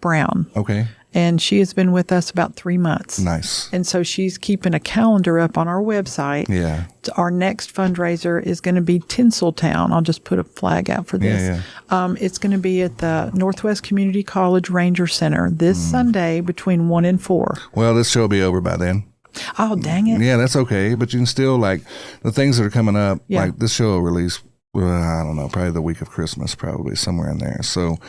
Brown. Okay. And she has been with us about 3 months. Nice. And so she's keeping a calendar up on our website. Yeah. Our next fundraiser is going to be Tinseltown. I'll just put a flag out for this. Yeah. It's going to be at the Northwest Community College Ranger Center this Sunday between 1 and 4. Well, this show will be over by then. Oh, dang it. Yeah, that's okay. But you can still, like, the things that are coming up, Yeah. like this show will release, I don't know, probably the week of Christmas, probably somewhere in there. So,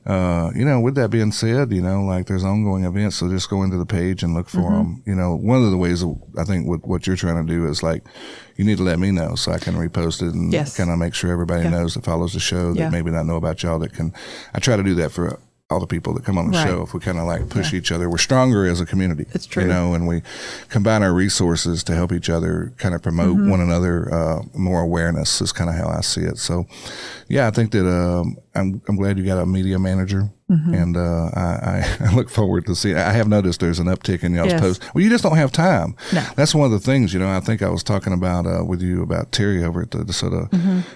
with that being said, like, there's ongoing events. So just go into the page and look for them. One of the ways I think what you're trying to do is, like, you need to let me know so I can repost it and Yes. kind of make sure everybody knows that follows the show that maybe not know about y'all I try to do that for all the people that come on the show. If we kind of like push each other, we're stronger as a community. It's true. And we combine our resources to help each other kind of promote one another, more awareness is kind of how I see it. So, yeah, I think that I'm glad you got a media manager. And I look forward to seeing. I have noticed there's an uptick in y'all's posts. Well, you just don't have time. No. That's one of the things, I think I was talking about with you about Terry over at the DeSoto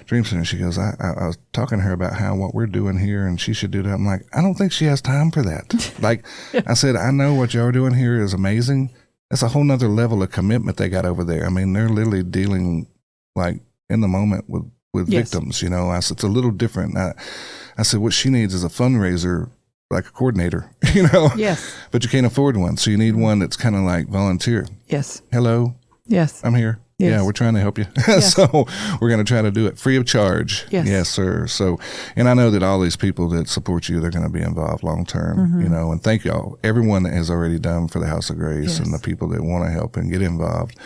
Dream Center. She goes, I was talking to her about what we're doing here, and she should do that. I'm like, I don't think she has time for that. Like, I said, I know what y'all are doing here is amazing. That's a whole nother level of commitment they got over there. I mean, they're literally dealing, like, in the moment with victims. I said, it's a little different. I said, what she needs is a fundraiser, like a coordinator, Yes. But you can't afford one. So you need one that's kind of like volunteer. Yes. Hello, Yes. I'm here. Yes. Yeah, we're trying to help you. Yes. So we're going to try to do it free of charge. Yes. Sir. So, and I know that all these people that support you, they're going to be involved long term, and thank y'all, everyone that has already done for the House of Grace and the people that want to help and get involved.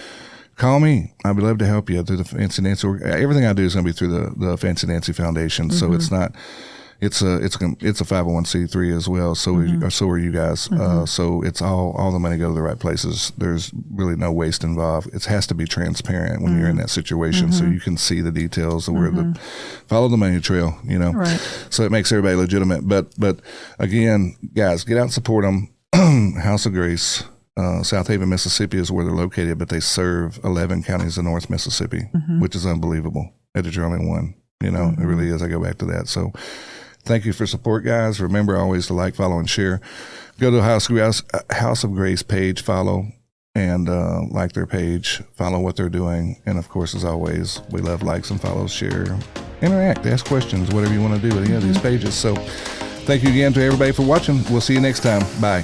Call me. I'd love to help you through the Fancy Nancy. Everything I do is going to be through the Fancy Nancy Foundation. So it's not. It's a 501c3 as well. So are you guys. So it's all the money go to the right places. There's really no waste involved. It has to be transparent when you're in that situation, so you can see the details of where follow the money trail. Right. So it makes everybody legitimate. But again, guys, get out and support them. House of Grace. Southaven, Mississippi is where they're located, but they serve 11 counties in North Mississippi, which is unbelievable. That you're only one. It really is. I go back to that. So. Thank you for support, guys. Remember always to like, follow, and share. Go to the House of Grace page, follow, and like their page. Follow what they're doing. And, of course, as always, we love likes and follows, share, interact, ask questions, whatever you want to do with any of these pages. So thank you again to everybody for watching. We'll see you next time. Bye.